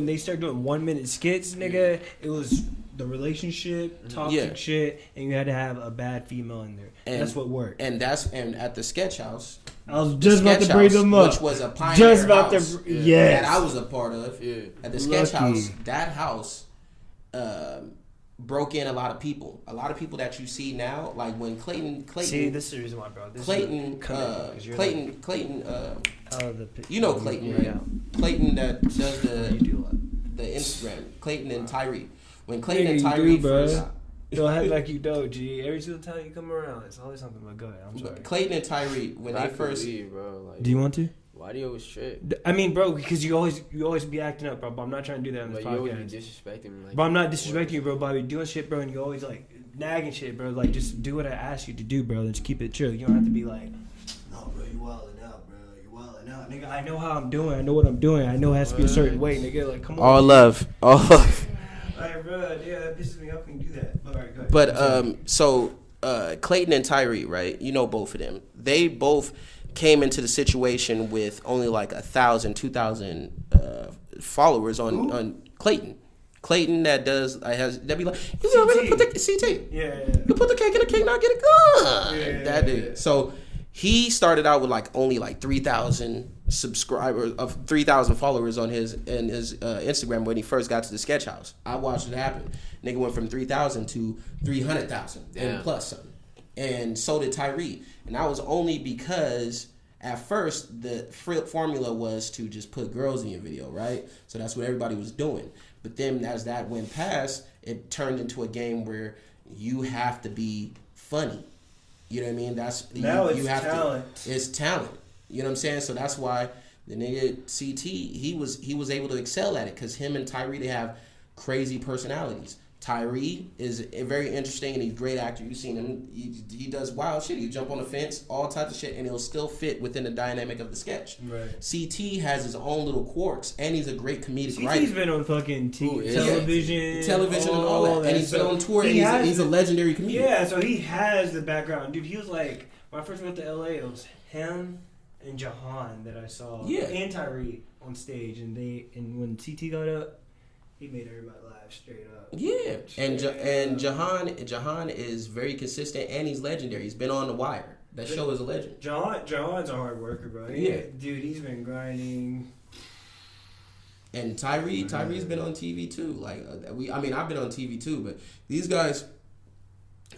they started doing 1 minute skits, nigga, it was the relationship, toxic shit, and you had to have a bad female in there. And that's what worked. And at the Sketch House. I was just about to bring them up. Which was a pioneer Just about house to, yes. that I was a part of. Yeah. At the Sketch Lucky. House, that house broke in a lot of people. A lot of people that you see now, like when Clayton. See, this is the reason why, bro. This Clayton, you know Clayton, right? Yeah. Clayton that does You do a lot. the Instagram. Clayton and Tyree. When Clayton and Nigga, Tyree you do, bro. first. Don't act like you don't, G. Every single time you come around, it's always something. But go ahead. I'm sorry. Clayton and Tyree, when I they first. believe, bro. Like, Do you want to? why do you always trip? I mean, bro, because you always be acting up, bro. But I'm not trying to do that on this But you always podcast. be disrespecting me. Like, But I'm not disrespecting you, bro. But I be doing shit, bro, and you always like nagging shit, bro. Like just do what I ask you to do, bro. And just keep it chill. You don't have to be like, no, bro, you wilding out, bro. You wilding out, nigga. I know how I'm doing. I know what I'm doing. I know it has to be a certain way, nigga. Like come on. All love. Alright, bro. Yeah, that pisses me off when you do that. All right, go ahead. But so Clayton and Tyree, right? You know both of them. They both came into the situation with only like 1,000, 2,000 followers on Clayton. Clayton that be like, you gonna put the CT. Yeah. You put the cake in the cake, not get it gone. Yeah. That dude. So he started out with like only like 3,000 subscribers of 3,000 followers on his Instagram when he first got to the Sketch House. I watched it happen. Nigga went from 3,000 to 300,000 and plus something. And so did Tyree. And that was only because at first the formula was to just put girls in your video, right? So that's what everybody was doing. But then as that went past, it turned into a game where you have to be funny. You know what I mean? It's talent. It's talent. You know what I'm saying? So that's why the nigga CT, he was able to excel at it because him and Tyree, they have crazy personalities. Tyree is very interesting and he's a great actor. You've seen him. He does wild shit. He jump on the fence, all types of shit, and he'll still fit within the dynamic of the sketch. Right. CT has his own little quirks, and he's a great comedic writer. CT's been on fucking television, and all that. And he's been on tour. He's a legendary comedian. Yeah, so he has the background. Dude, he was like, when I first went to LA, it was him and Jahan that I saw. Yeah. And Tyree on stage. And when CT got up, He made everybody laugh straight up. Yeah, and Jahan is very consistent, and he's legendary. He's been on The Wire. That show is a legend. John's a hard worker, bro. Dude, he's been grinding. And Tyree's been on TV too. Like I've been on TV too, but these guys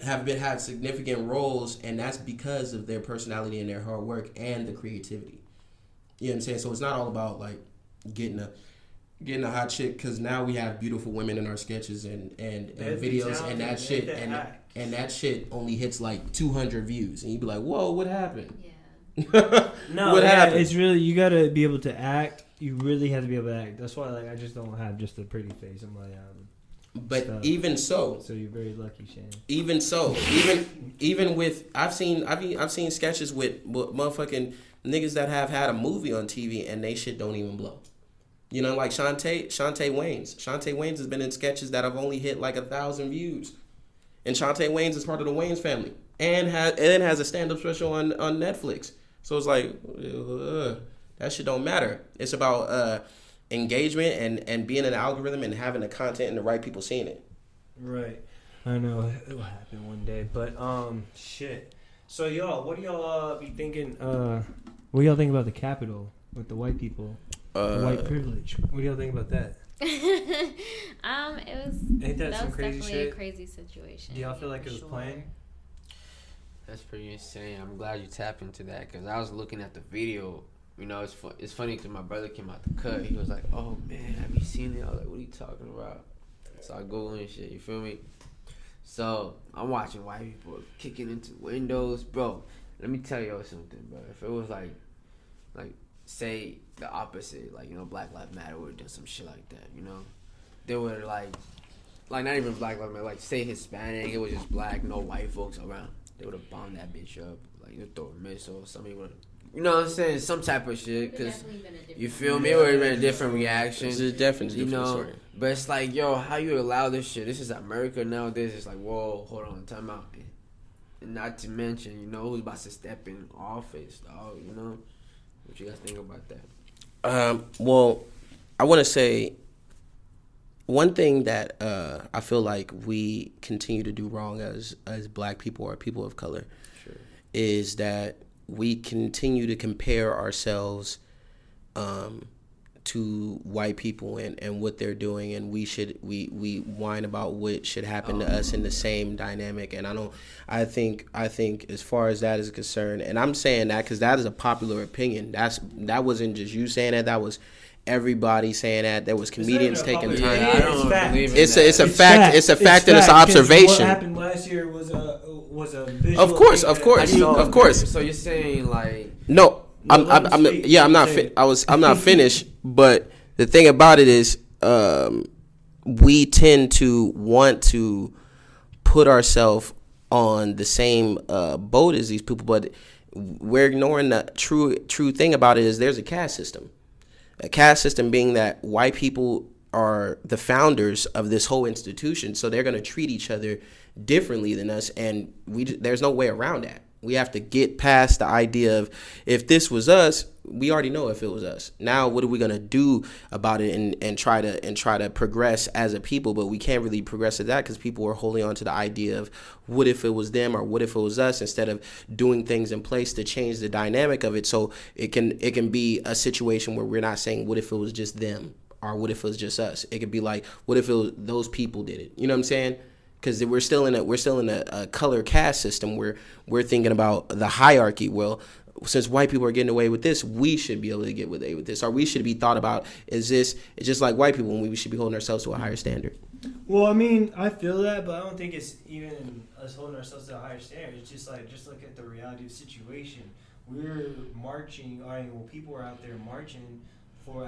had significant roles, and that's because of their personality and their hard work and the creativity. You know what I'm saying? So it's not all about like getting a hot chick, because now we have beautiful women in our sketches and videos, and that shit and that shit only hits like 200 views, and you'd be like, whoa, what happened? Yeah. No, what happened? It's really, you gotta be able to act. You really have to be able to act. That's why, like, I just don't have just a pretty face. I'm like, but stuff. Even so you're very lucky, Shannon. Even with I've seen sketches with motherfucking niggas that have had a movie on TV and they shit don't even blow. You know, like Shantae Waynes. Shantae Waynes has been in sketches that have only hit like 1,000 views, and Shantae Waynes is part of the Waynes family and has a stand-up special on Netflix. So it's like that shit don't matter. It's about engagement and being an algorithm and having the content and the right people seeing it. Right. I know it'll happen one day, but shit. So y'all, what do y'all be thinking? What do y'all think about the Capitol with the white people? White privilege. What do y'all think about that? It was. Ain't that some was crazy definitely shit? a crazy situation. Do y'all feel like it was sure. planned? That's pretty insane. I'm glad you tapped into that, because I was looking at the video. You know, it's funny because my brother came out the cut. He was like, "Oh man, have you seen it?" I was like, "What are you talking about?" So I Googled and shit. You feel me? So I'm watching white people kicking into windows, bro. Let me tell y'all something, bro. If it was like say the opposite, like, you know, Black Lives Matter would have done some shit like that, you know? They would like not even Black Lives Matter, like say Hispanic, it was just black, no white folks around. They would have bombed that bitch up, like you throw a missile, somebody would have, you know what I'm saying, some type of shit, because you feel me, it would have been a different reaction. This is definitely you different know, story. But it's like, yo, how you allow this shit? This is America nowadays. It's like, whoa, hold on, time out. And not to mention, you know, who's about to step in office, dog, you know? What you guys think about that? Well, I want to say one thing that I feel like we continue to do wrong as black people or people of color is that we continue to compare ourselves to white people and what they're doing, and we whine about what should happen to us in the same dynamic. And I think as far as that is concerned, and I'm saying that because that is a popular opinion. That wasn't just you saying that. That was everybody saying that. There was comedians taking time. Yeah, I don't believe in It's that. a fact. It's a fact, and it's an observation. What happened last year was a visual. Of course. So you're saying like no. I'm not finished, but the thing about it is we tend to want to put ourselves on the same boat as these people, but we're ignoring the true thing about it is there's a caste system. A caste system being that white people are the founders of this whole institution, so they're going to treat each other differently than us, and there's no way around that. We have to get past the idea of if this was us, we already know if it was us. Now, what are we gonna do about it and try to progress as a people? But we can't really progress to that because people are holding on to the idea of what if it was them or what if it was us, instead of doing things in place to change the dynamic of it. So it can be a situation where we're not saying what if it was just them or what if it was just us. It could be like what if it was those people did it. You know what I'm saying? Because we're still in a color caste system where we're thinking about the hierarchy. Well, since white people are getting away with this, we should be able to get away with this, or we should be thought about it's just like white people, and we should be holding ourselves to a higher standard. Well, I mean, I feel that, but I don't think it's even us holding ourselves to a higher standard. It's just look at the reality of the situation. We're marching. People are out there marching for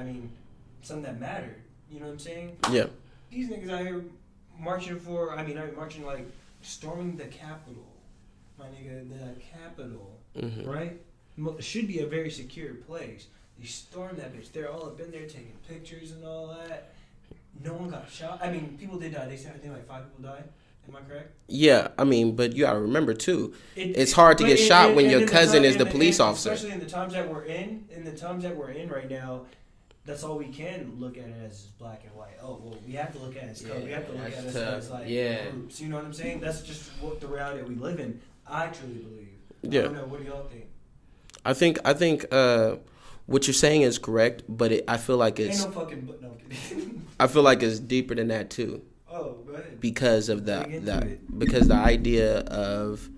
something that mattered. You know what I'm saying? Yeah. These niggas out here marching like storming the Capitol, my nigga, the Capitol, right? It should be a very secure place. You storm that bitch. They're all up in there taking pictures and all that. No one got shot. People did die. They said I think like 5 people died. Am I correct? Yeah, but you gotta remember too, it's hard to get shot when your cousin is the police officer. Especially in the times that we're in right now, that's all we can look at it as is black and white. Oh, well, we have to look at it as color. Yeah, We have to look at it that's as tough. like Yeah. groups. You know what I'm saying? That's just what the reality that we live in. I truly believe. Yeah. I don't know. What do y'all think? I think what you're saying is correct, but I feel like it's Ain't no fucking. No, I'm kidding. I feel like it's deeper than that too. Oh, go ahead. Because of Dig into the it. because the idea of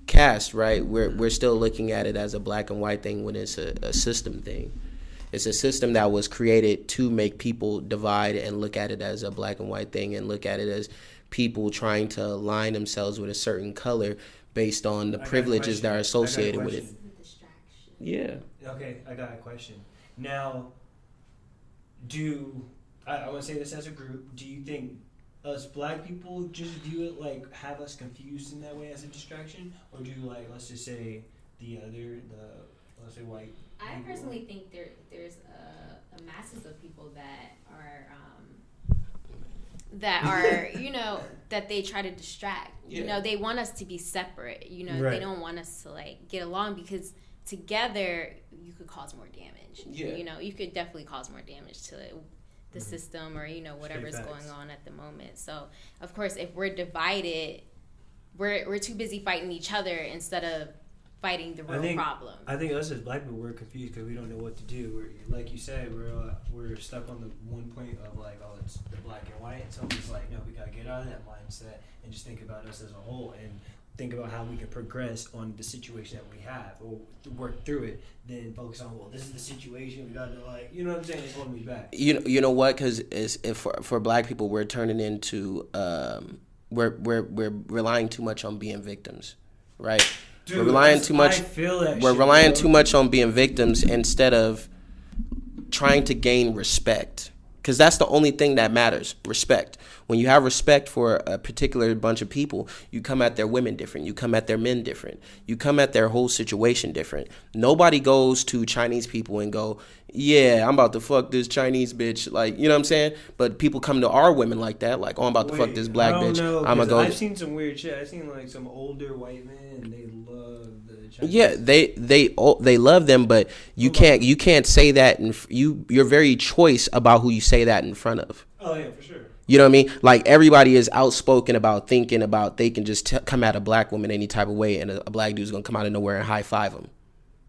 caste, right? We're still looking at it as a black and white thing when it's a system thing. It's a system that was created to make people divide and look at it as a black and white thing and look at it as people trying to align themselves with a certain color based on the privileges that are associated with it. Yeah. Okay, I got a question. Now, I want to say this as a group, do you think us black people just view it like have us confused in that way as a distraction? Or do like, let's just say let's say white I people? personally think there's a masses of people that are that they try to distract. Yeah. They want us to be separate. Right. They don't want us to like get along because together you could cause more damage. Yeah. You could definitely cause more damage to the system or whatever's Straight going facts. on at the moment. So of course, if we're divided, we're too busy fighting each other instead of fighting the real problem. I think us as black people, we're confused because we don't know what to do. We're, like you said, we're stuck on the one point of like, oh, it's the black and white. So it's like, no, we gotta get out of that mindset and just think about us as a whole and think about how we can progress on the situation that we have or work through it. Then focus on, well, this is the situation. We gotta like, you know what I'm saying? It's holding me back. You know what? Because for black people, we're turning into we're relying too much on being victims, right? Dude, we're relying too much. I feel that we're shit, relying bro. too much on being victims instead of trying to gain respect. Because that's the only thing that matters, respect. When you have respect for a particular bunch of people, you come at their women different. You come at their men different. You come at their whole situation different. Nobody goes to Chinese people and go, yeah, I'm about to fuck this Chinese bitch. Like, you know what I'm saying? But people come to our women like that. Like, oh, I'm about to fuck this black bitch. I'm going to go. I've seen some weird shit. I've seen like some older white men and they love the Chinese. Yeah, they love them, but you can't say that, and you're very choice about who you say that in front of. Oh yeah, for sure. You know what I mean? Like everybody is outspoken about thinking about they can just come at a black woman any type of way, and a black dude's gonna come out of nowhere and high five them.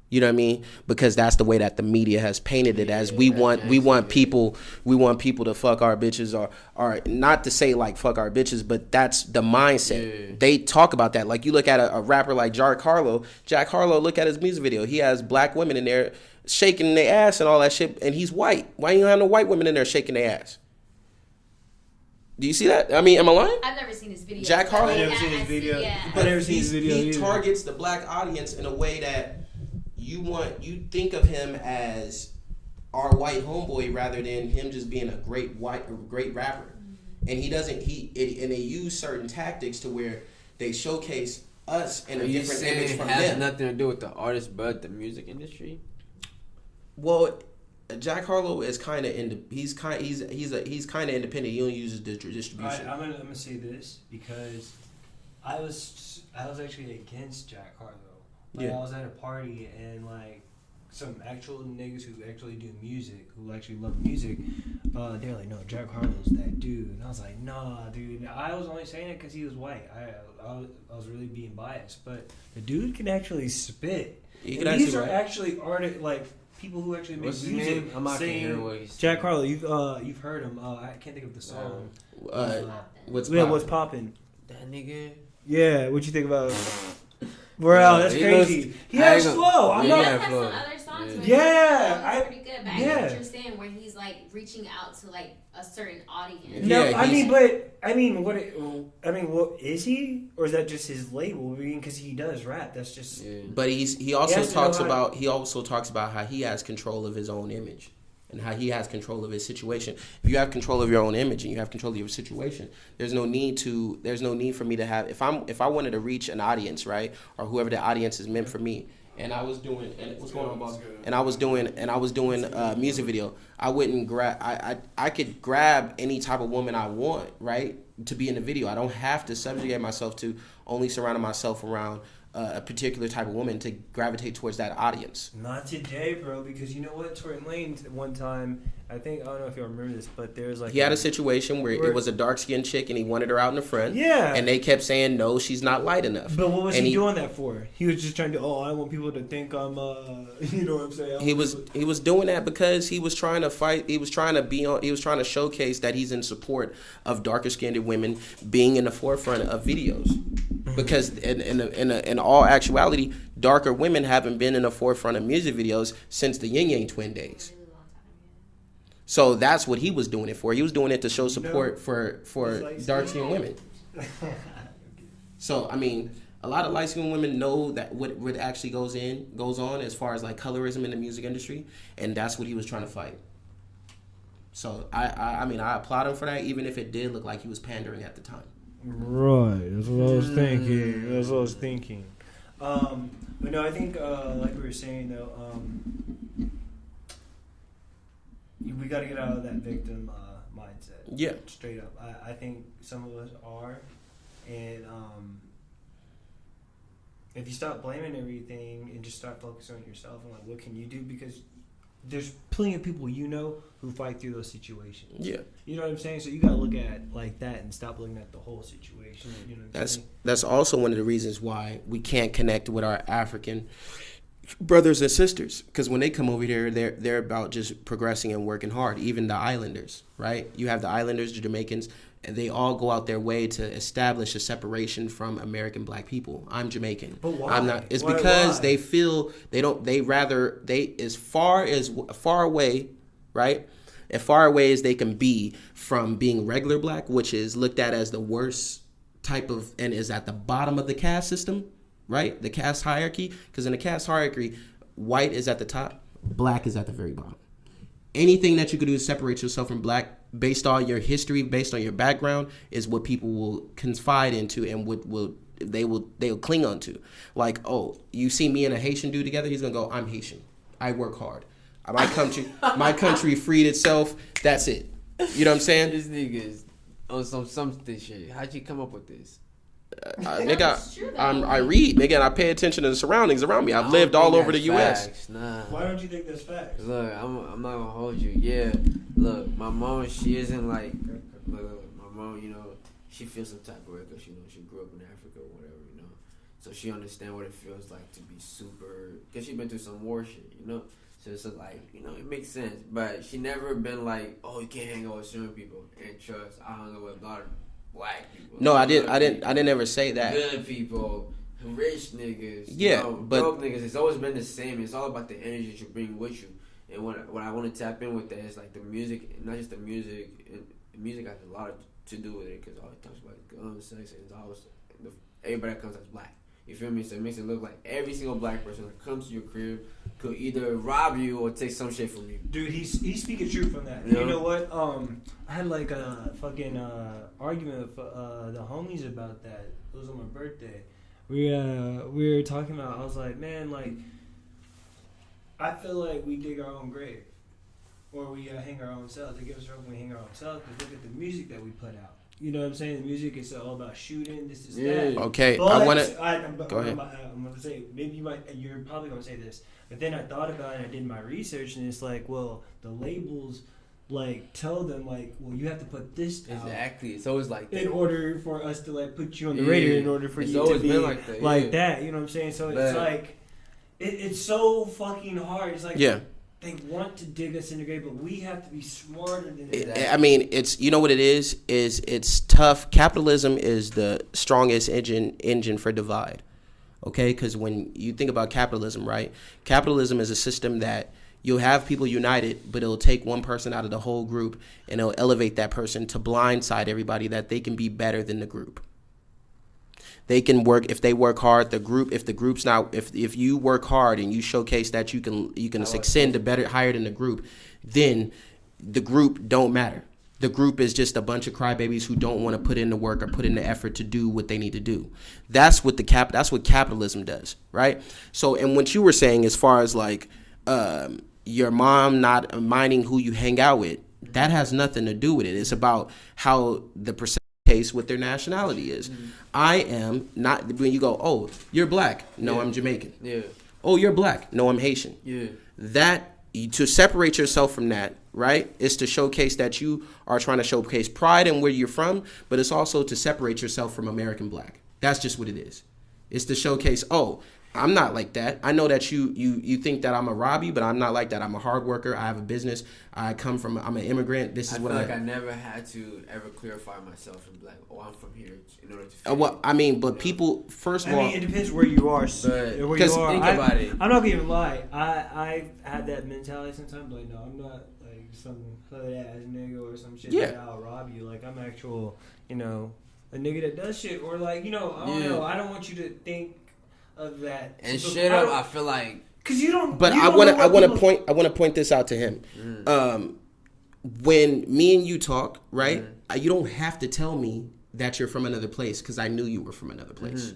You know what I mean? Because that's the way that the media has painted it as. We want people to fuck our bitches, or not to say like fuck our bitches, but that's the mindset. Yeah. They talk about that. Like you look at a rapper like Jack Harlow. Jack Harlow, look at his music video. He has black women in there shaking their ass and all that shit, and he's white. Why you don't have no white women in there shaking their ass? Do you see that? I mean, am I lying? I've never seen his video. Jack Harlow. I've never seen his video. Yeah. I've never seen his video. He either. targets the black audience in a way that you think of him as our white homeboy rather than him just being a great rapper. And he doesn't. And they use certain tactics to where they showcase us in a different image from it has them. nothing to do with the artist, but the music industry. Well, Jack Harlow is kind of he's kind of independent. He only uses distribution. I'm gonna say this because I was actually against Jack Harlow. Like, Yeah. I was at a party and like some actual niggas who actually do music, who actually love music, they're like, no, Jack Harlow's that dude. And I was like, nah, dude. I was only saying it because he was white. I was really being biased, but the dude can actually spit. These are actually artists, like people who actually make What's his music. name? I'm not gonna hear what he's Jack Harlow. You've heard him. I can't think of the song. What's popping? That nigga. Yeah, what you think about? Bro, that's crazy. He has flow. I'm He not. does have some other songs. Yeah, pretty good. But I get what you're saying, where he's like reaching out to like a certain audience. No, Yeah, what is he, or is that just his label? I mean, because he does rap. That's just. Yeah. But he also talks about how he has control of his own image and how he has control of his situation. If you have control of your own image and you have control of your situation, there's no need for me to have. If I wanted to reach an audience, right, or whoever the audience is meant for me, and I was doing what's going on, boss? And I was doing a music video. I wouldn't grab. I could grab any type of woman I want, right, to be in the video. I don't have to subjugate myself to only surrounding myself around a particular type of woman to gravitate towards that audience. Not today, bro, because you know what? Tory Lanez one time, I don't know if y'all remember this, but there's like... He had a situation where it was a dark-skinned chick and he wanted her out in the front. Yeah. And they kept saying, no, she's not light enough. But what was he doing that for? He was just trying to, I want people to think I'm, you know what I'm saying? He was doing that because he was trying to fight. He was trying to showcase that he's in support of darker-skinned women being in the forefront of videos. Because in all actuality, darker women haven't been in the forefront of music videos since the Yin Yang Twin days. So that's what he was doing it for. He was doing it to show support for dark-skinned women. So, I mean, a lot of light-skinned women know that what actually goes on as far as like colorism in the music industry, and that's what he was trying to fight. So, I mean, I applaud him for that, even if it did look like he was pandering at the time. Right, that's what I was thinking. But no, I think like we were saying though, we got to get out of that victim mindset. Yeah, straight up. I think some of us are, and if you stop blaming everything and just start focusing on yourself and like what can you do, because there's plenty of people who fight through those situations. Yeah. You know what I'm saying? So you gotta look at like that and stop looking at the whole situation. You know what I'm saying? That's also one of the reasons why we can't connect with our African brothers and sisters, because when they come over here, they're about just progressing and working hard. Even the islanders, right? You have the islanders, the Jamaicans, and they all go out their way to establish a separation from American black people. I'm Jamaican. But why? I'm not. It's because they feel as far away, right? As far away as they can be from being regular black, which is looked at as the worst type of, and is at the bottom of the caste system, right? The caste hierarchy. Because in the caste hierarchy, white is at the top, black is at the very bottom. Anything that you could do to separate yourself from black, based on your history, based on your background, is what people will confide into and they'll cling on to. Like, oh, you see me and a Haitian dude together, he's gonna go, I'm Haitian. I work hard. My country freed itself. That's it. You know what I'm saying? This nigga is on some something shit. How'd you come up with this? Nigga, I read, nigga, and I pay attention to the surroundings around me. I've lived all over the U.S. Facts. Nah. Why don't you think that's facts? Look, I'm not gonna hold you. Yeah, look, my mom, she isn't like, look, my mom, she feels some type of way because, she grew up in Africa or whatever, so she understands what it feels like to be super, because she been through some war shit, so it's like, it makes sense, but she never been like, oh, you can't hang out with certain people, and trust, I hung out with a lot of black people. No, I didn't ever say that. Good people, rich niggas, yeah, but broke niggas. It's always been the same. It's all about the energy that you bring with you. And what I want to tap in with that is like the music, not just the music. And music has a lot to do with it because all it talks about guns, sex, and it's always everybody that comes as black. You feel me? So it makes it look like every single black person that comes to your crib could either rob you or take some shit from you. Dude, he's speaking truth from that. Yeah. You know what? I had like a fucking argument with the homies about that. It was on my birthday. We were talking about. I was like, man, like I feel like we dig our own grave, or we hang our own cells. They give us rope when we hang our own cells. Because look at the music that we put out. You know what I'm saying? The music is all about shooting. This is that. Okay, but I want to. Go ahead. I'm going to say, maybe you're probably going to say this. But then I thought about it and I did my research, and it's like, well, the labels, like, tell them, like, well, you have to put this out. Exactly. It's always like that. In order for us to, like, put you on the radio, in order for it's you always to be been like that. You know what I'm saying? So it's like, it's so fucking hard. It's like, they want to dig us in the grave, but we have to be smarter than that. I mean, it's, you know what it is it's tough. Capitalism is the strongest engine for divide. Okay, because when you think about capitalism, right? Capitalism is a system that you'll have people united, but it'll take one person out of the whole group and it'll elevate that person to blindside everybody that they can be better than the group. They can work if they work hard. If you work hard and you showcase that you can ascend to better, higher than the group, then the group don't matter. The group is just a bunch of crybabies who don't want to put in the work or put in the effort to do what they need to do. That's what capitalism does, right? So, and what you were saying as far as like your mom not minding who you hang out with, that has nothing to do with it. It's about how the perception case what their nationality is. I am not, when you go, oh, you're black. No, I'm Jamaican. Yeah. Oh, you're black. No, I'm Haitian. Yeah. That, to separate yourself from that, right, is to showcase that you are trying to showcase pride in where you're from, but it's also to separate yourself from American black. That's just what it is. It's to showcase, oh, I'm not like that. I know that you think that I'm a Robbie, but I'm not like that. I'm a hard worker. I have a business. I'm an immigrant. This is what I never had to ever clarify myself and be like, oh, I'm from here in order to fit well, I mean, but people, first of all, it depends where you are. But Where you are. think about it. I'm not gonna even lie. I had that mentality sometimes. Like, no, I'm not like some hood ass nigga or some shit that I'll rob you. Like, I'm actual, a nigga that does shit, or like, I don't know. I don't want you to think of that. And straight up, I feel like, because you don't. But I want to point this out to him. When me and you talk, right? You don't have to tell me that you're from another place, because I knew you were from another place.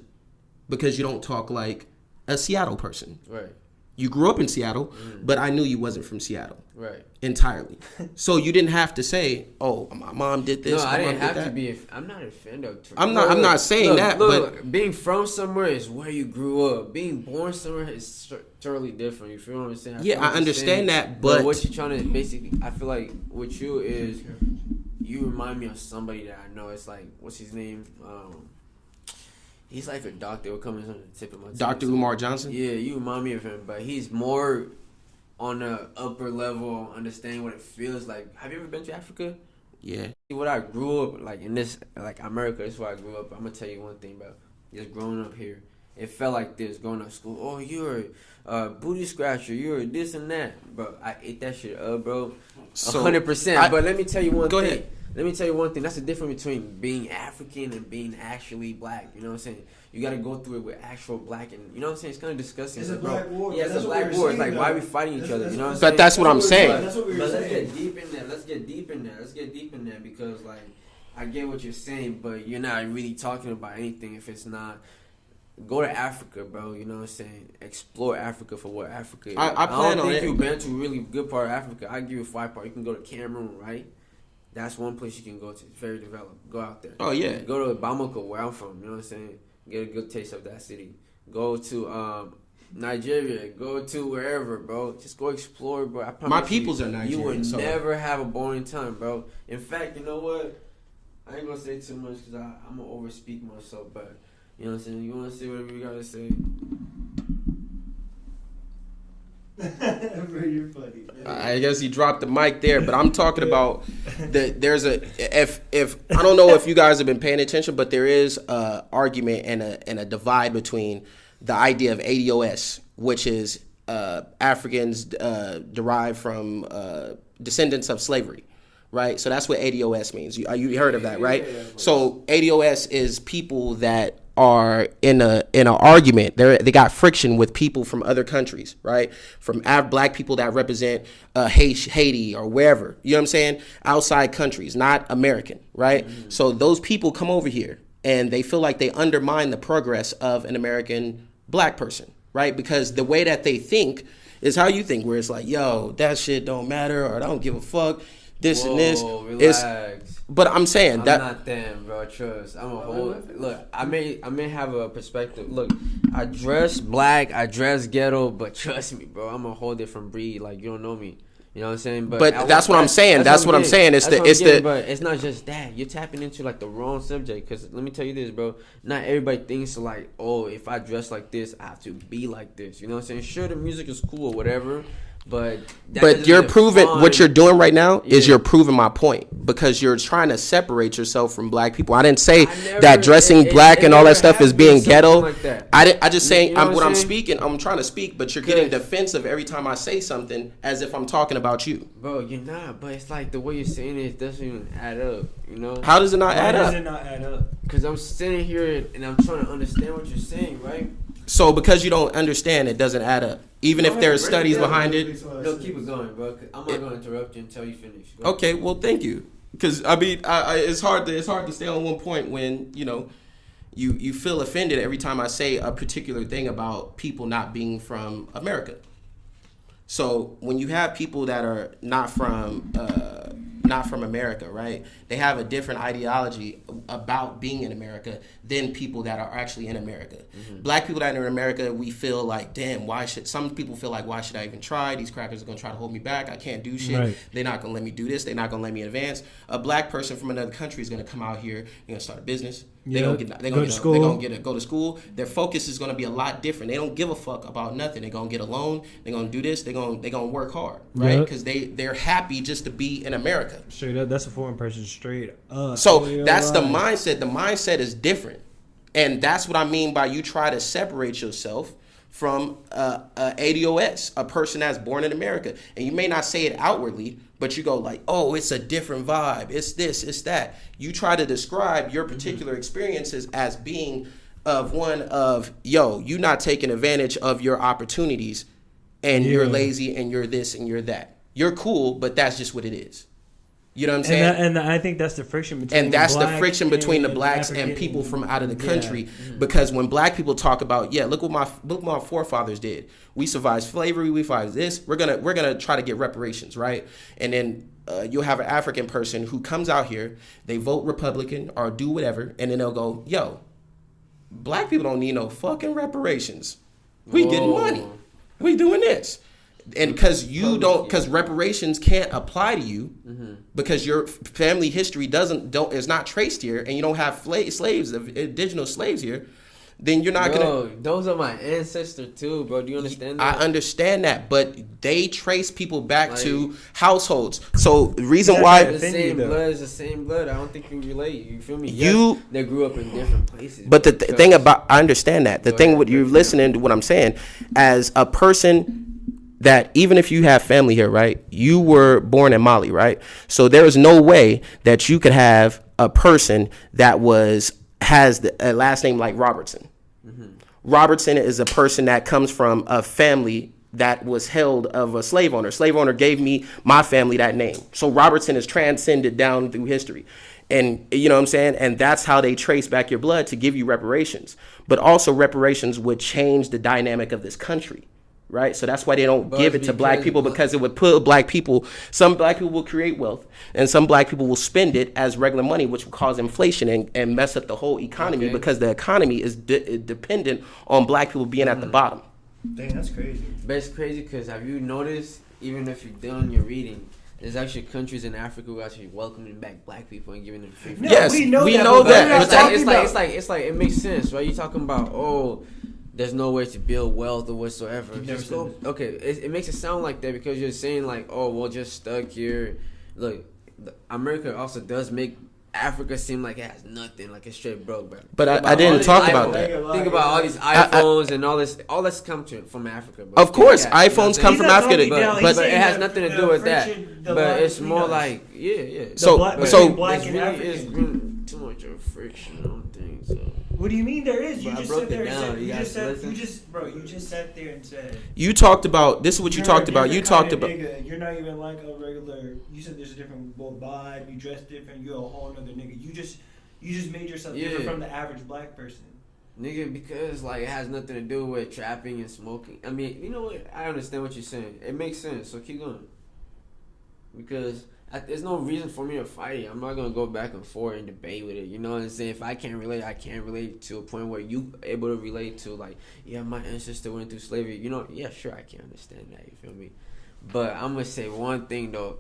Because you don't talk like a Seattle person. Right. You grew up in Seattle, but I knew you wasn't from Seattle. Right. Entirely. So you didn't have to say, "Oh, my mom did this." No, my I didn't mom have did to that. be. I'm not a fan of. I'm not saying that, but being from somewhere is where you grew up. Being born somewhere is totally different. You feel what I'm saying? I understand that, but what you're trying to basically, I feel like with you is, you remind me of somebody that I know. It's like, what's his name? He's like a doctor. It comes on the tip of my tongue. Dr. Umar Johnson. Yeah, you remind me of him, but he's more on the upper level, understanding what it feels like. Have you ever been to Africa? Yeah. What I grew up like in this, like America, this is where I grew up. I'm gonna tell you one thing about just growing up here. It felt like this going to school. Oh, you're a booty scratcher. You're this and that. Bro, I ate that shit up, bro. 100%. But let me tell you one thing. Go ahead. Let me tell you one thing. That's the difference between being African and being actually black. You know what I'm saying? You got to go through it with actual black, and you know what I'm saying? It's kind of disgusting. It's a black war. Yeah, it's a black war. It's like, why are we fighting each other? You know what I'm saying? But that's what I'm saying. That's what we were But saying. let's get deep in there. Let's get deep in there because, like, I get what you're saying, but you're not really talking about anything if it's not. Go to Africa, bro. You know what I'm saying? Explore Africa for what Africa is. I plan don't on think it. you've been to a really good part of Africa. I give you a 5 part. You can go to Cameroon, right? That's one place you can go to. It's very developed. Go out there. Oh, yeah. Go to Bamako, where I'm from. You know what I'm saying? Get a good taste of that city. Go to Nigeria. Go to wherever, bro. Just go explore, bro. I promise My peoples are Nigerian. You would so. never have a boring time, bro. In fact, you know what? I ain't gonna say too much because I'm gonna overspeak myself, but you know what I'm saying? You wanna say whatever you gotta say? Bro, you're funny. I guess he dropped the mic there, but I'm talking about there's a if I don't know if you guys have been paying attention, but there is a argument and a divide between the idea of ADOS, which is Africans derived from descendants of slavery. Right, so that's what ADOS means. You heard of that, right? So ADOS is people that are in an argument. They got friction with people from other countries, right? From black people that represent Haiti or wherever. You know what I'm saying? Outside countries, not American, right? Mm-hmm. So those people come over here and they feel like they undermine the progress of an American black person, right? Because the way that they think is how you think, where it's like, yo, that shit don't matter, or I don't give a fuck. This and this. Relax. But I'm saying that I'm not them, bro. Trust. I'm a whole. Look, I may have a perspective. Look, I dress black, I dress ghetto, but trust me, bro. I'm a whole different breed. Like, you don't know me. You know what I'm saying? But that's what I'm saying. That's what I'm saying. But it's not just that. You're tapping into like the wrong subject. Cause let me tell you this, bro. Not everybody thinks like, oh, if I dress like this, I have to be like this. You know what I'm saying? Sure, the music is cool or whatever. But you're proving what you're doing right now is you're proving my point, because you're trying to separate yourself from black people. I didn't say that dressing black and all that stuff is being ghetto. Like I just saying I'm speaking. I'm trying to speak, but you're getting defensive every time I say something as if I'm talking about you. Bro, you're not. But it's like the way you're saying it doesn't even add up. You know? How does it not add up? Why does it not add up? Because I'm sitting here and I'm trying to understand what you're saying, right? So because you don't understand, it doesn't add up. Even if there's studies behind it. No, keep it going, bro. I'm not going to interrupt you until you finish. Okay, well, thank you. Because I mean, it's hard to stay on one point when you feel offended every time I say a particular thing about people not being from America. So when you have people that are not from not from America, right? They have a different ideology about being in America than people that are actually in America. Black people that are in America, we feel like, damn, some people feel like, why should I even try? These crackers are going to try to hold me back. I can't do shit. Right. They're not going to let me do this. They're not going to let me advance. A black person from another country is going to come out here, they're going to start a business. They're going to go to school. Their focus is going to be a lot different. They don't give a fuck about nothing. They're going to get a loan. They're going to do this. They're going to work hard, right? Because they're happy just to be in America. Straight up, that's a foreign person straight up. So that's the mindset. The mindset is different. And that's what I mean by you try to separate yourself from ADOS, a person that's born in America. And you may not say it outwardly, but you go like, oh, it's a different vibe. It's this, it's that. You try to describe your particular experiences as being you not taking advantage of your opportunities and you're lazy and you're this and you're that. You're cool, but that's just what it is. You know what I'm saying? And I think that's the friction between the blacks and people from out of the country. Because when black people talk about, look what my forefathers did. We survived slavery. We survived this. We're gonna try to get reparations, right? And then you'll have an African person who comes out here. They vote Republican or do whatever, and then they'll go, yo, black people don't need no fucking reparations. We getting money. We doing this. And because reparations can't apply to you because your family history is not traced here, and you don't have slaves, indigenous slaves here, then you're not gonna. Those are my ancestors too, bro. Do you understand that? I understand that, but they trace people back to households. So the reason why the same blood is the same blood. I don't think you relate. You feel me? They grew up in different places. But the thing about, I understand that. The thing with you listening to what I'm saying, as a person that even if you have family here, right? You were born in Mali, right? So there is no way that you could have a person that has a last name like Robertson. Robertson is a person that comes from a family that was held of a slave owner. Slave owner gave me, my family, that name. So Robertson is transcended down through history. And you know what I'm saying? And that's how they trace back your blood to give you reparations. But also reparations would change the dynamic of this country. Right, so that's why they don't give it to black people, because it would put black people. Some black people will create wealth, and some black people will spend it as regular money, which will cause inflation and mess up the whole economy, because the economy is dependent on black people being at the bottom. Dang, that's crazy. But it's crazy because have you noticed, even if you're done your reading, there's actually countries in Africa who are actually welcoming back black people and giving them free. No, yes, we know that. But it's like it makes sense, right? You're talking about there's no way to build wealth or whatsoever. It makes it sound like that because you're saying like, we're just stuck here. Look, America also does make Africa seem like it has nothing, like it's straight broke, bro. But I didn't talk about that. Think about all these iPhones and all this comes from Africa, bro. Of course, iPhones come from Africa, but it has nothing to do with that. But it's more like, So black and African is too much of friction. I don't think so. What do you mean there is? You just sat there and said, you just sat there and said. You talked about, this is what you talked about. You talked about. Nigga. You're not even like a regular, you said there's a different vibe, you dress different, you're a whole nother nigga. You just made yourself different from the average black person. Nigga, because like it has nothing to do with trapping and smoking. I mean, you know what? I understand what you're saying. It makes sense, so keep going. Because there's no reason for me to fight it. I'm not gonna go back and forth and debate with it. You know what I'm saying? If I can't relate, I can't relate to a point where you able to relate to. Like, my ancestor went through slavery. You know, sure, I can understand that. You feel me? But I'm gonna say one thing though.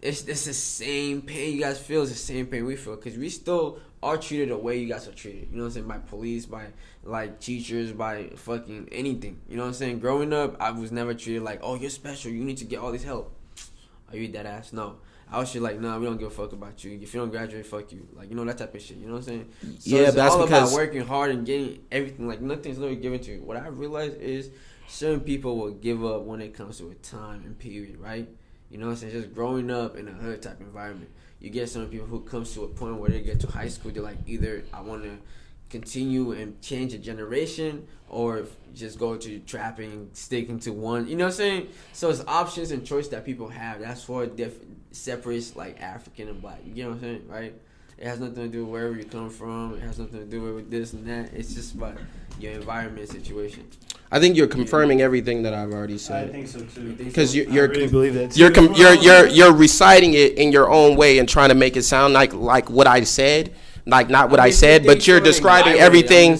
It's the same pain you guys feel. It's the same pain we feel because we still are treated the way you guys are treated. You know what I'm saying? By police, by like teachers, by fucking anything. You know what I'm saying? Growing up, I was never treated like, you're special. You need to get all this help. Are you that ass? No. I was just like, nah, we don't give a fuck about you. If you don't graduate, fuck you. Like, that type of shit. You know what I'm saying? So it's that's all because about working hard and getting everything. Like, nothing's literally given to you. What I realized is certain people will give up when it comes to a time and period, right? You know what I'm saying? Just growing up in a hood type environment. You get some people who comes to a point where they get to high school, they're like, either I want to continue and change a generation or just go to trapping, sticking to one. You know what I'm saying? So it's options and choice that people have. That's what separates like African and black. You get what I'm saying, right? It has nothing to do with wherever you come from. It has nothing to do with this and that. It's just about your environment situation. I think you're confirming everything that I've already said. I think so too. Because I really believe that. You're reciting it in your own way and trying to make it sound like what I said, like not what I said, but you're describing everything.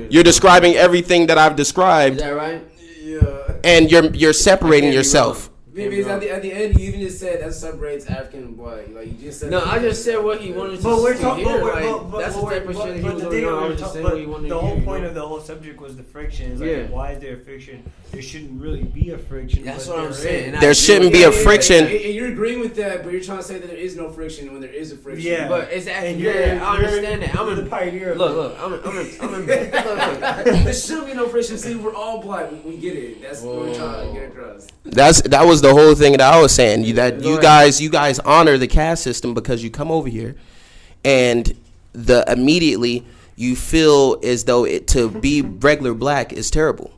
You're describing everything that I've described. Is that right? Yeah. And you're separating yourself. Because at the end, you even just said that separates African and black. Like you just said. No, I just said what he wanted to But we're hear. talking. That's the type of shit he was doing. I was just saying what he wanted to The hear. whole point of the whole subject was the friction. It's like, why is there friction? There shouldn't really be a friction. That's what I'm saying. There shouldn't be a friction. And you're agreeing with that, but you're trying to say that there is no friction when there is a friction. Yeah. But it's actually, And I understand that. I'm the pioneer. Look, I'm There should be no friction. See, we're all black. We get it. That's what we're trying to get across. That was the whole thing that I was saying. You guys honor the caste system because you come over here, and immediately you feel as though to be regular black is terrible,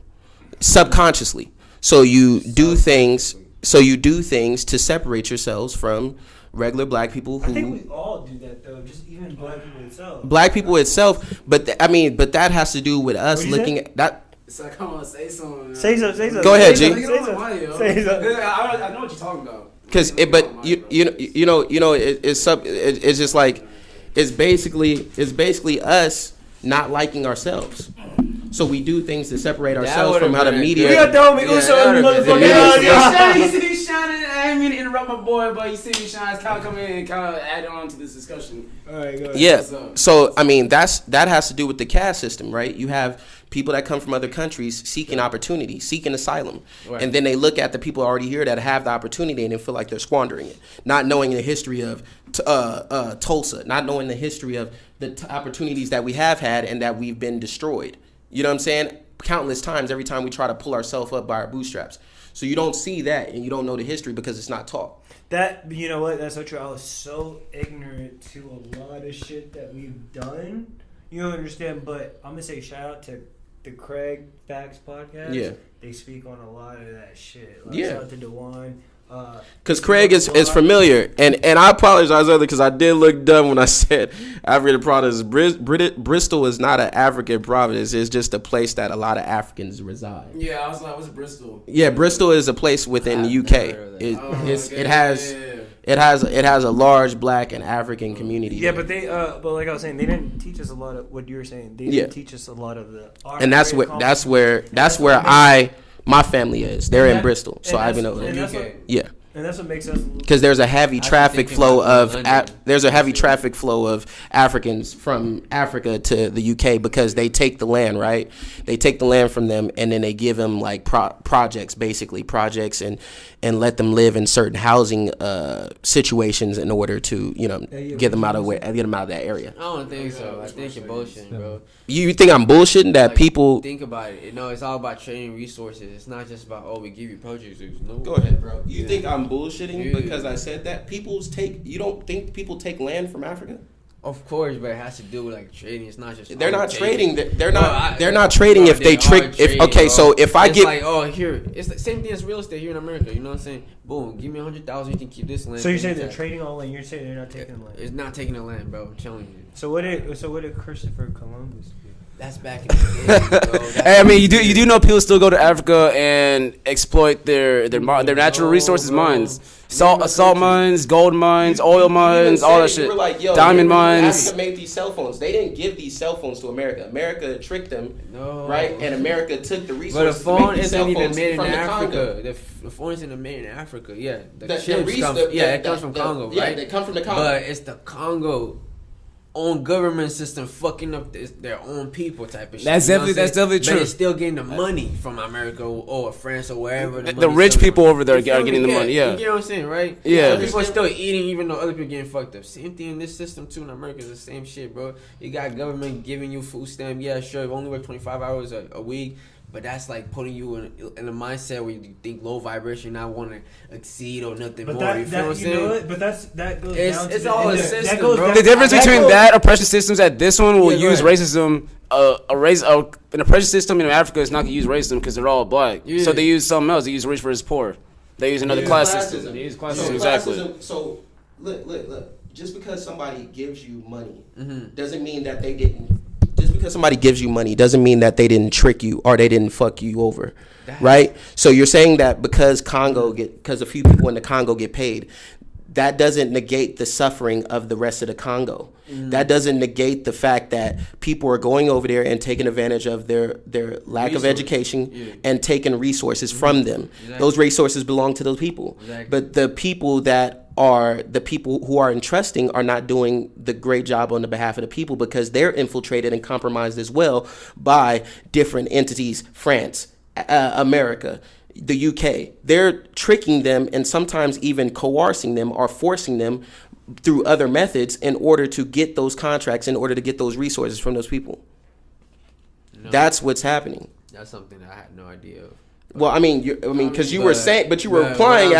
subconsciously. So you do things to separate yourselves from regular black people. I think we all do that though. Just even black people itself. Black people itself, but that has to do with us looking at that. It's like, come on, say something. Say something. Go ahead, G. Say something. I know what you're talking about. Because it's just like it's basically us not liking ourselves. So we do things to separate ourselves from how the media. We got Dome Uso in the motherfucker. You see Shannon? I didn't mean to interrupt my boy, but you see Shannon's kind of come in and kind of add on to this discussion. All right, go ahead. Yeah. So I mean that has to do with the caste system, right? You have people that come from other countries seeking opportunity, seeking asylum, and then they look at the people already here that have the opportunity and they feel like they're squandering it, not knowing the history of Tulsa, not knowing the history of the opportunities that we have had and that we've been destroyed. You know what I'm saying? Countless times, every time we try to pull ourselves up by our bootstraps. So you don't see that and you don't know the history because it's not taught. That, you know what? That's so true. I was so ignorant to a lot of shit that we've done. You don't understand, but I'm going to say shout out to the Craig Facts podcast. Yeah. They speak on a lot of that shit. Yeah. Shout out to Dewan. Because Craig is familiar, and I apologize earlier because I did look dumb when I said African province. Bristol is not an African province; it's just a place that a lot of Africans reside. Yeah, I was like, what's Bristol? Yeah, Bristol is a place within the UK. It has a large Black and African community. Yeah, there. but like I was saying, they didn't teach us a lot of what you were saying. They didn't teach us a lot of the. And that's where my family is. They're in Bristol, so I even know. Yeah. And that's what makes us. Because there's a heavy traffic flow of Africans from Africa to the UK because they take the land, right? They take the land from them and then they give them like projects and let them live in certain housing situations in order to get them out of that area. I don't think so. I think you're bullshitting, bro. You think I'm bullshitting that people? Think about it. No, it's all about trading resources. It's not just about we give you produce. No. Go ahead, bro. You think I'm bullshitting because I said that? You don't think people take land from Africa? Of course, but it has to do with like trading. It's not just they're not trading. They're not trading if they trick. So if I it's get like here, it's the same thing as real estate here in America. You know what I'm saying? Boom, give me 100,000. You can keep this land. So you're saying they're trading all land? You're saying they're not taking the land? It's not taking the land, bro. I'm telling you. So what did Christopher Columbus do? That's back in the day, bro. Hey, I mean, you do know people still go to Africa and exploit their natural resources mines, salt mines, gold mines, oil mines, all that shit, diamond mines. Africa made these cell phones. They didn't give these cell phones to America. America tricked them, right? And America took the resources. But the phone to make these isn't cell even phones made in from Africa. The phone isn't made in Africa. Yeah, it comes from Congo, right? Yeah, they come from the Congo. But it's the Congo own government system fucking up their own people type of shit. That's definitely true. But it's still getting the money from America or France or wherever. The rich people over there are getting the money. Yeah, you get what I'm saying, right? Yeah. So people are still eating even though other people getting fucked up. Same thing in this system too in America. It's the same shit, bro. You got government giving you food stamp. Yeah, sure. You only work 25 hours a week. But that's like putting you in a mindset where you think low vibration, not want to exceed or nothing more. You feel what I'm saying? But that goes down to it's all a system, bro. The difference between that oppression system is that this one will use racism. An oppression system in Africa is not going to use racism because they're all black. Yeah. So they use something else. They use rich versus poor. They use another class system. They use classism. Exactly. So look. Just because somebody gives you money doesn't mean that they didn't. Just because because somebody gives you money doesn't mean that they didn't trick you or they didn't fuck you over, right? So you're saying that because a few people in the Congo get paid, that doesn't negate the suffering of the rest of the Congo. That doesn't negate the fact that people are going over there and taking advantage of their lack of education and taking resources from them. Those resources belong to those people. But the people who are entrusting are not doing the great job on the behalf of the people because they're infiltrated and compromised as well by different entities, France, America, the UK. They're tricking them and sometimes even coercing them or forcing them through other methods in order to get those contracts, in order to get those resources from those people. No, that's what's happening. That's something I had no idea of. Well, because you were saying, but you were implying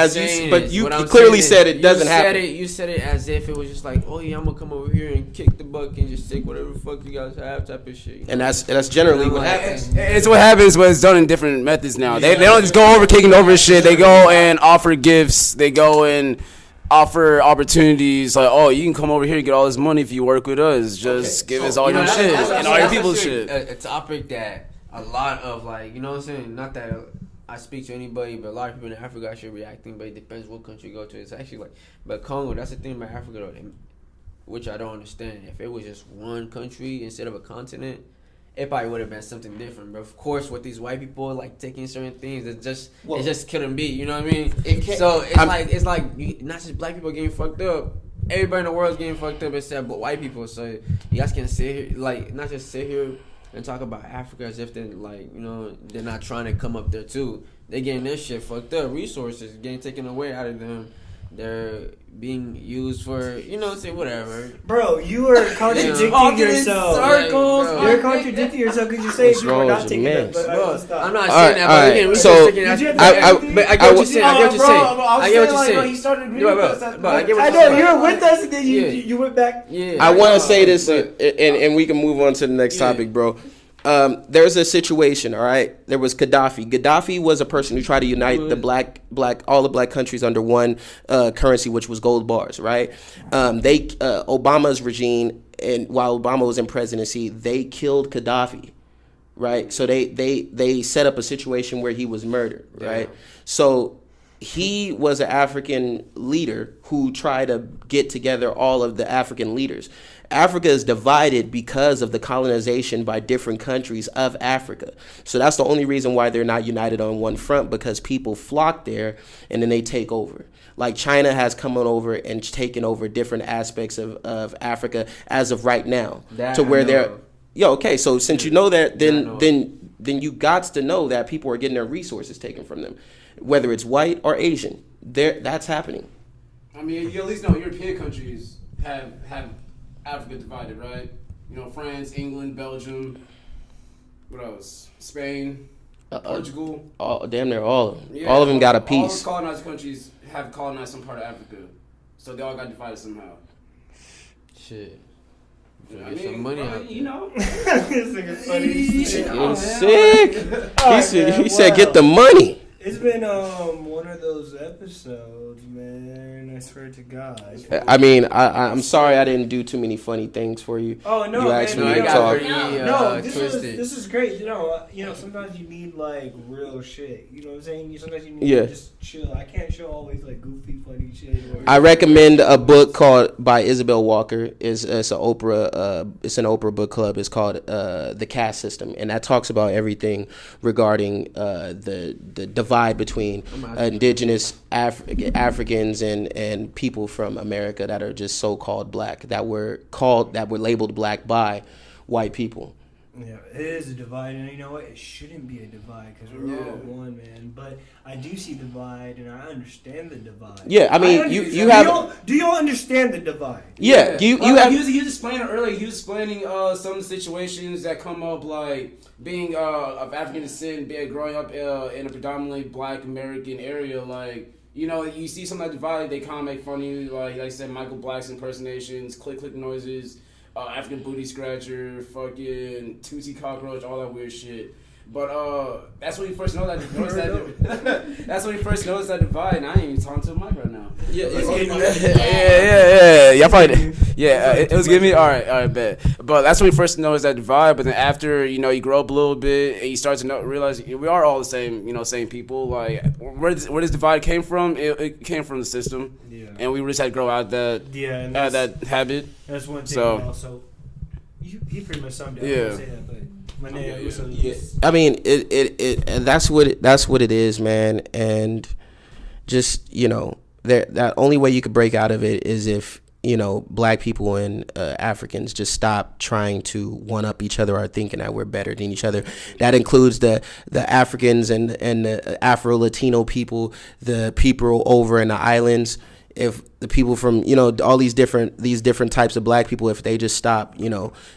you clearly said it doesn't happen. You said it as if it was just like, oh yeah, I'm gonna come over here and kick the bucket and just take whatever the fuck you guys have, type of shit. And that's generally what happens. It's what happens, but it's done in different methods now. They don't just go over kicking over shit. They go and offer gifts. They go and offer opportunities like, oh, you can come over here and get all this money if you work with us. Just give us all your shit and all your people's shit. A topic that a lot of, like, you know what I'm saying? Not that I speak to anybody, but a lot of people in Africa should be reacting, but it depends what country you go to. It's actually like, but Congo, that's the thing about Africa though, which I don't understand. If it was just one country instead of a continent, it probably would have been something different. But of course, with these white people like taking certain things, it just couldn't be. You know what I mean? So it's like not just black people getting fucked up. Everybody in the world's getting fucked up except but white people. So you guys can sit here, like, not just sit here and talk about Africa as if they're like, you know, they're not trying to come up there too. They getting their shit fucked up. Resources getting taken away out of them. They're being used for, you know, say whatever. Bro, you are contradicting yourself. You're contradicting yourself because you say people are not taking that. But I'm not saying that. But again, so I get what you're saying. I get what you're saying. I get what you're saying. He started reading us. I know you were with us, and then you went back. Yeah. I want to say this, and we can move on to the next topic, bro. There's a situation, all right? There was Gaddafi. Gaddafi was a person who tried to unite the all the black countries under one currency, which was gold bars, right? Obama's regime, and while Obama was in presidency, they killed Gaddafi, right? So they set up a situation where he was murdered, right? So he was an African leader who tried to get together all of the African leaders. Africa is divided because of the colonization by different countries of Africa. So that's the only reason why they're not united on one front, because people flock there and then they take over. Like China has come on over and taken over different aspects of Africa as of right now. That to where they're... okay, so since you know that, then you got to know that people are getting their resources taken from them. Whether it's white or Asian, that's happening. I mean, you at least know European countries have Africa divided, right? You know, France, England, Belgium, what else? Spain, Portugal. Damn near all of them. All of them got a piece. All those colonized countries have colonized some part of Africa. So they all got divided somehow. Shit. Get some money out. You know. This nigga's funny. He's sick. He said, get the money. It's been one of those episodes, man. I swear to God. I mean, I'm sorry I didn't do too many funny things for you. Oh no, you man, asked me to talk. This is great. You know, sometimes you need like real shit. You know what I'm saying? Sometimes you need to just chill. I can't show always like goofy, funny shit. I recommend a book by Isabel Walker. It's an Oprah book club. It's called The Caste System, and that talks about everything regarding the divide between indigenous Africans and people from America that are just so-called black, that were labeled black by white people. Yeah, it is a divide, and you know what? It shouldn't be a divide because we're all one, man. But I do see divide, and I understand the divide. Yeah, I mean, you have. Do you all understand the divide? Yeah, you have. He was explaining earlier. He was explaining some situations that come up, like being of African descent, growing up in a predominantly black American area, like. You know, you see something like divided, they kind of make fun of you, like I said, Michael Black's impersonations, click noises, African booty scratcher, fucking Tootsie cockroach, all that weird shit. But that's when you first noticed that. That's when you first noticed that divide. And I ain't even talking to the mic right now. Yeah. Y'all probably. Yeah, it was giving me. All right, bet. But that's when we first noticed that divide. But then after, you grow up a little bit and you start to realize we are all the same, same people. Like, where this divide came from, it came from the system. Yeah. And we just had to grow out that that habit. That's one thing. So, also, he pretty much summed it up. Yeah. Say that, but my name I mean, and that's what it is, man. And just that only way you could break out of it is if black people and Africans just stop trying to one up each other or thinking that we're better than each other. That includes the Africans and the Afro Latino people, the people over in the islands. If the people from all these different types of black people, if they just stop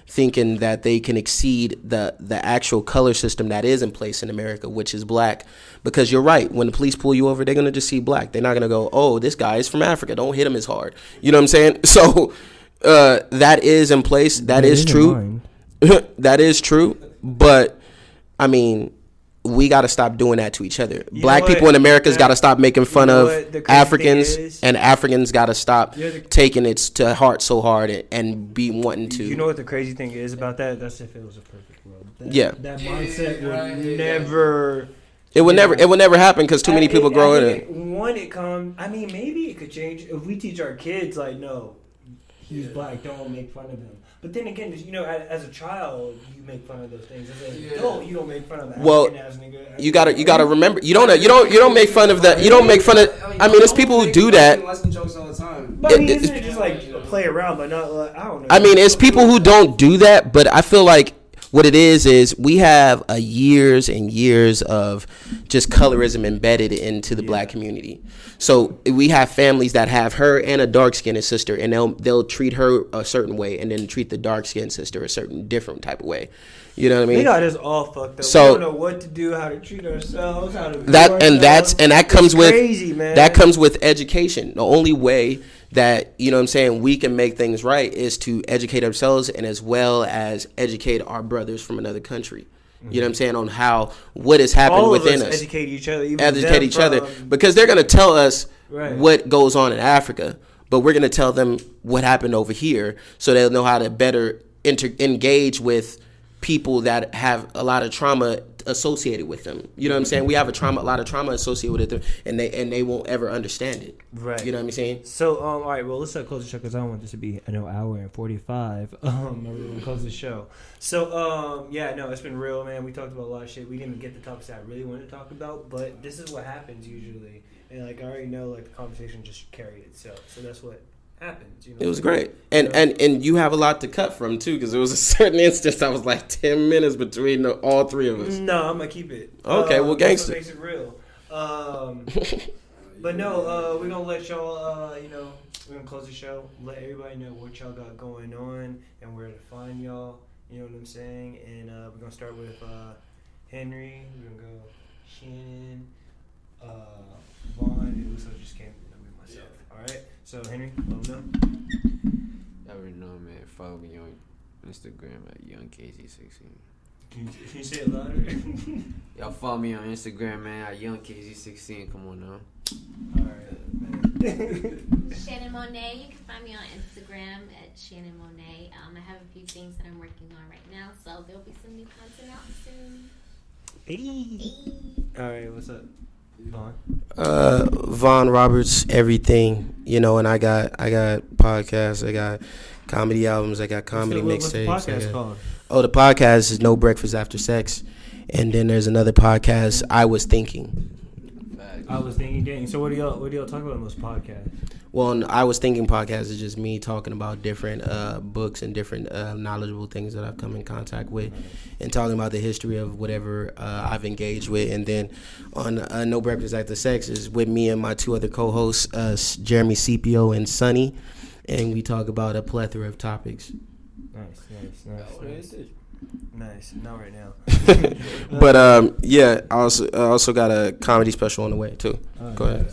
thinking that they can exceed the actual color system that is in place in America, which is black, because you're right, when the police pull you over, they're gonna just see black. They're not gonna go, oh, this guy is from Africa, don't hit him as hard. You know what I'm saying? So that is in place. That is true. That is true. But I mean, we got to stop doing that to each other. Black people in America's got to stop making fun of Africans, and Africans got to stop taking it to heart so hard and be wanting to. You know what the crazy thing is about that? That's if it was a perfect world. That mindset would never. It would never happen because too many people grow in it. Maybe it could change if we teach our kids like, no, he's black, don't make fun of him. But then again, as a child, you make fun of those things. As an adult, you don't make fun of that. Well, you gotta remember, you don't make fun of that. You don't make fun of. I mean, there's people who do that. But isn't it just like play around, but not like, I don't know. I mean, it's people who don't do that, but I feel like what it is we have years and years of just colorism embedded into the black community. So we have families that have her and a dark-skinned sister, and they'll treat her a certain way and then treat the dark-skinned sister a certain different type of way. You know what I mean? We got us all fucked up. So, we don't know what to do, how to treat ourselves, how to that comes with education. The only way that, we can make things right is to educate ourselves and as well as educate our brothers from another country. You know what I'm saying? On what has happened within us. Educate each other. Because they're going to tell us what goes on in Africa, but we're going to tell them what happened over here so they'll know how to better engage with people that have a lot of trauma associated with them. You know what I'm saying? We have a lot of trauma associated with it, and they won't ever understand it. Right. You know what I'm saying? So, all right. Well, let's close the show because I don't want this to be an hour and 45. We'll close the show. So, it's been real, man. We talked about a lot of shit. We didn't even get the topics that I really wanted to talk about, but this is what happens usually. And I already know, the conversation just carried itself. So that's what happens. It was great, and you have a lot to cut from too, because there was a certain instance that was like 10 minutes between all three of us. No, I'm gonna keep it. Okay, well, gangster. That's what makes it real. But no, we're gonna let y'all. We're gonna close the show. Let everybody know what y'all got going on and where to find y'all. You know what I'm saying? And we're gonna start with Henry. We're gonna go Shannon, Vaughn, and Uso just came with myself. Yeah. All right. So Henry, let them know. I already know, man. Follow me on Instagram at YoungKZ16. Can you say it louder? Y'all follow me on Instagram, man, at YoungKZ16. Come on now. Alright. Shannon Monet. You can find me on Instagram at Shannon Monet. I have a few things that I'm working on right now, so there'll be some new content out soon. Hey. Alright, what's up? Vaughn? Vaughn Roberts, everything, and I got podcasts, I got comedy albums, I got comedy mixtapes. What's the podcast called? Oh, the podcast is No Breakfast After Sex, and then there's another podcast, I Was Thinking. Dang. So what do y'all talk about in those podcasts? Well, I Was Thinking podcast is just me talking about different books and different knowledgeable things that I've come in contact with, and talking about the history of whatever I've engaged with. And then on No Breakfast After Sex is with me and my two other co-hosts, Jeremy Scipio and Sonny, and we talk about a plethora of topics. Nice. Not right now. But I also got a comedy special on the way too. Go ahead.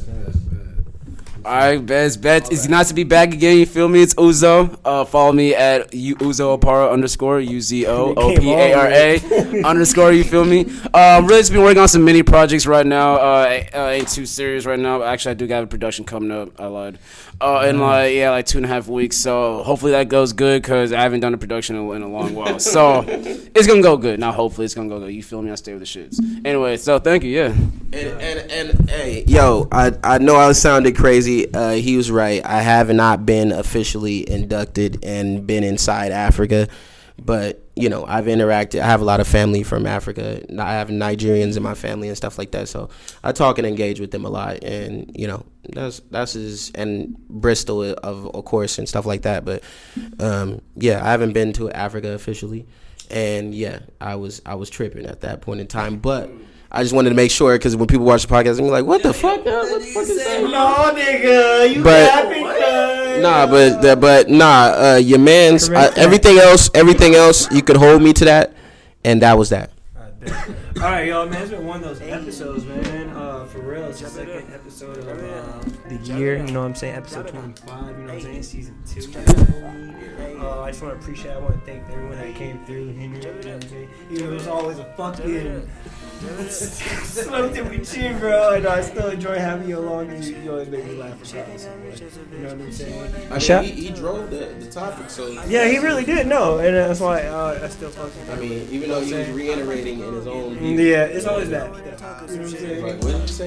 Alright, bet. It's nice to be back again. You feel me? It's Uzo. Follow me at Uzo Opara _ UZOOPARA _ You feel me? Really just been working on some mini projects right now. Ain't too serious right now. Actually, I do got a production coming up. I lied. In like 2.5 weeks. So hopefully that goes good because I haven't done a production in a long while. So it's gonna go good. Now hopefully it's gonna go good. You feel me? I stay with the shits. Anyway, so thank you. Yeah. And hey, yo, I know I sounded crazy. He was right. I have not been officially inducted and been inside Africa, but you know, I've interacted. I have a lot of family from Africa. I have Nigerians in my family and stuff like that. So I talk and engage with them a lot, and you know, that's his, and Bristol of course and stuff like that. But yeah, I haven't been to Africa officially, and yeah, I was tripping at that point in time, but I just wanted to make sure because when people watch the podcast, I'm like, "What the fuck? What the fuck is that?" No, nigga, you rapping? Nah, your man's everything else. You could hold me to that, and that was that. All right, y'all, man. It's been one of those episodes, man. For real, it's the second episode of the year. You know what I'm saying? Episode 25. You know what I'm saying? Season 2. I just want to appreciate. I want to thank everyone that came through. Henry, you know what I'm saying? Even though it was always a fucking something with you, bro. And I still enjoy having you along. You always make me laugh about this. You know what I'm saying? He drove the topic, so yeah, he really did. No, and that's why I still fucking. I mean, even though he was reiterating in his own view. Yeah, it's always that. You know what I'm saying? Like, what did you say?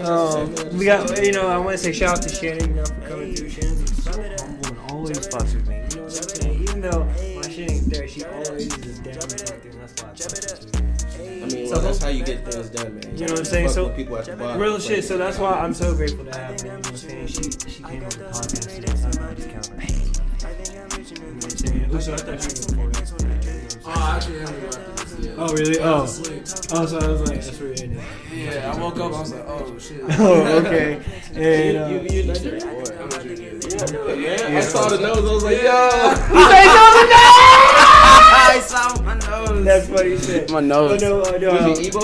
We got, you know, I want to say shout out to Shannon, you know, for coming through. Shannon's so humble and always fucks with me. You know what I'm saying? Even though my shit ain't there, she always is down and everything. That's why I fuck with her. I mean, well, that's how you get things done, man. You know what I'm saying? So people at the bottom, real shit. So that's why I'm so grateful to have her. You know what I'm saying? She came on the podcast today, so I just count her. You know what I'm saying? Uso, I thought you were before. Oh, actually, I haven't got this. Yeah. Oh, really? Oh. So I was like, that's where you're in. Yeah, I woke up, I was like, oh, shit. Oh, okay. And, you Nigerian? I'm not sure. Yeah, I saw the nose. I was like, yo. I saw my nose. That's funny shit. My nose. But no, Was he Igbo?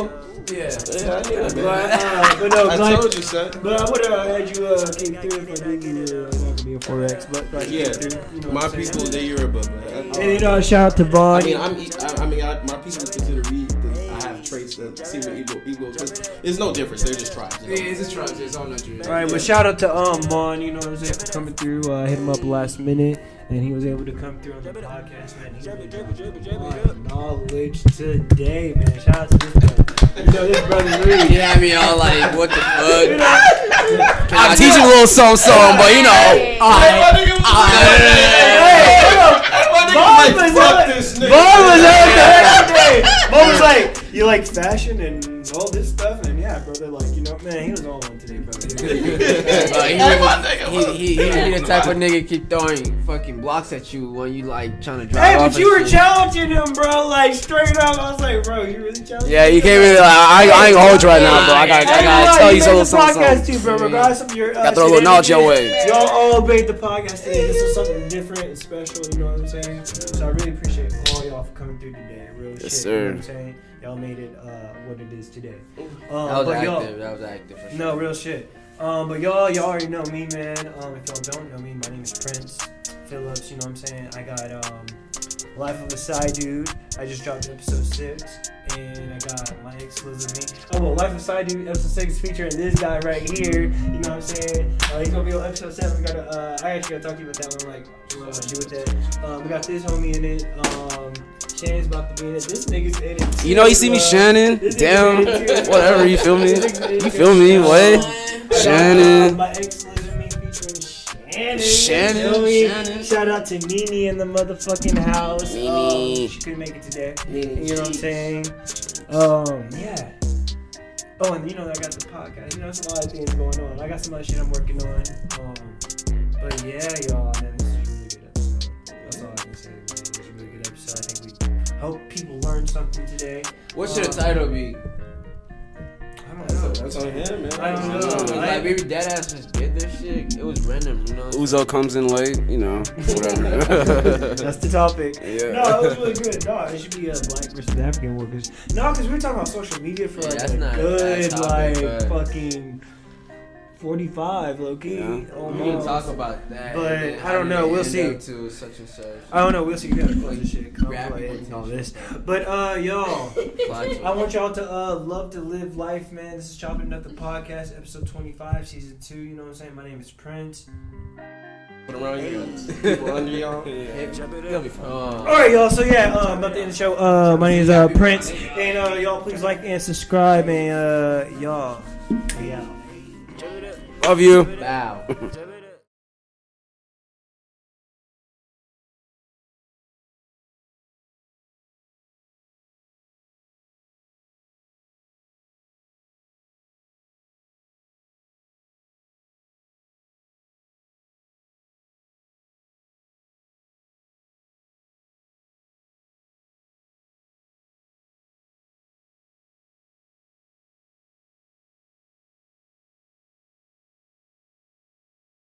Yeah. Yeah, I knew that, but no, I like, told you, son. But I would have had you came through if I did you were not gonna be a 4X, but like Yeah, through, you know my people, they're Yoruba, but and you know, shout out to Vaughn. my people consider me. I have traits that seem to Igbo. Because it's no difference. They're just tribes. Yeah, it's just tribes. It's all Nigerian. All right, but shout out to Vaughn. You know what I'm saying, for coming through. Hit him up last minute, and he was able to come through on the podcast, man. He really dropped a lot of knowledge today, man. Shout out to this brother. You know, this brother really. Yeah, I mean, all like, what the fuck? I'm teaching a little song, but you know. Vaughn was like, you like fashion and all this stuff, and yeah, brother, like, you know, man, he was all on today, brother. He the type of nigga keep throwing fucking blocks at you when you like trying to drive Hey, off but you and were shit. challenging him, bro, like straight up. I was like, bro, you really challenging Yeah, you him? can't really. I ain't gonna hold you right now, bro. I gotta tell you made some the podcast something. too, bro. Regardless of your Gotta throw a little knowledge your way. Y'all all made the podcast today. This was something different and special. You know what I'm saying? So I really appreciate all y'all for coming through today. Real shit. Sir. You know what I'm saying? Y'all made it what it is today. That was but y'all- active. That was active for sure. No, real shit. But y'all already know me, man. If y'all don't know me, my name is Prince Phillips. You know what I'm saying? I got Life of a Side Dude. I just dropped episode 6, and I got My Ex Lives With Me. Oh, well, Life of a Side Dude episode 6 featuring this guy right here. You know what I'm saying? He's gonna be on episode 7. We gotta. I actually gotta talk to you about that one. Like, what I do with that? We got this homie in it. Shannon's about to be in it. This nigga's in it too. You know, you see me, Shannon. This nigga's Damn. in it too. Whatever. You feel me? You feel me? What? Shannon. My Ex Lives With Me featuring Shannon. Shannon, You know me? Shannon. Shout out to Nene in the motherfucking house. Nene. She couldn't make it today. Nene. You know what I'm saying? Yeah. Oh, and you know I got the podcast. You know, there's a lot of things going on. I got some other shit I'm working on. But yeah, y'all, man, this is a really good episode. That's all I can say, man. It was a really good episode. I think we hope people learned something today. What should the title be? I don't know. That's on him, man. I don't know. Like, maybe that ass just did this shit. It was random, you know. Uzo comes in late, you know, whatever. That's the topic. Yeah. No, it was really good. No, it should be a black versus African war. No, because we were talking about social media for Yeah, like that's a not a good, bad topic, like, but- fucking 45, low key. Yeah. We can Almost. talk about that. But and then I don't how know, did it we'll end see. up to such and such. I don't know. We'll see. You gotta close this shit. 'Cause I'm Grab playing it. and all this. But y'all, Plot I want y'all to love to live life, man. This is Choppin' Up the Podcast, episode 25, season 2. You know what I'm saying? My name is Prince. Put around you. People under y'all. It'll be fun. All right, y'all. So yeah, about to end the show. My name is Prince, and y'all please like and subscribe, and y'all, we out. Love you. Bow.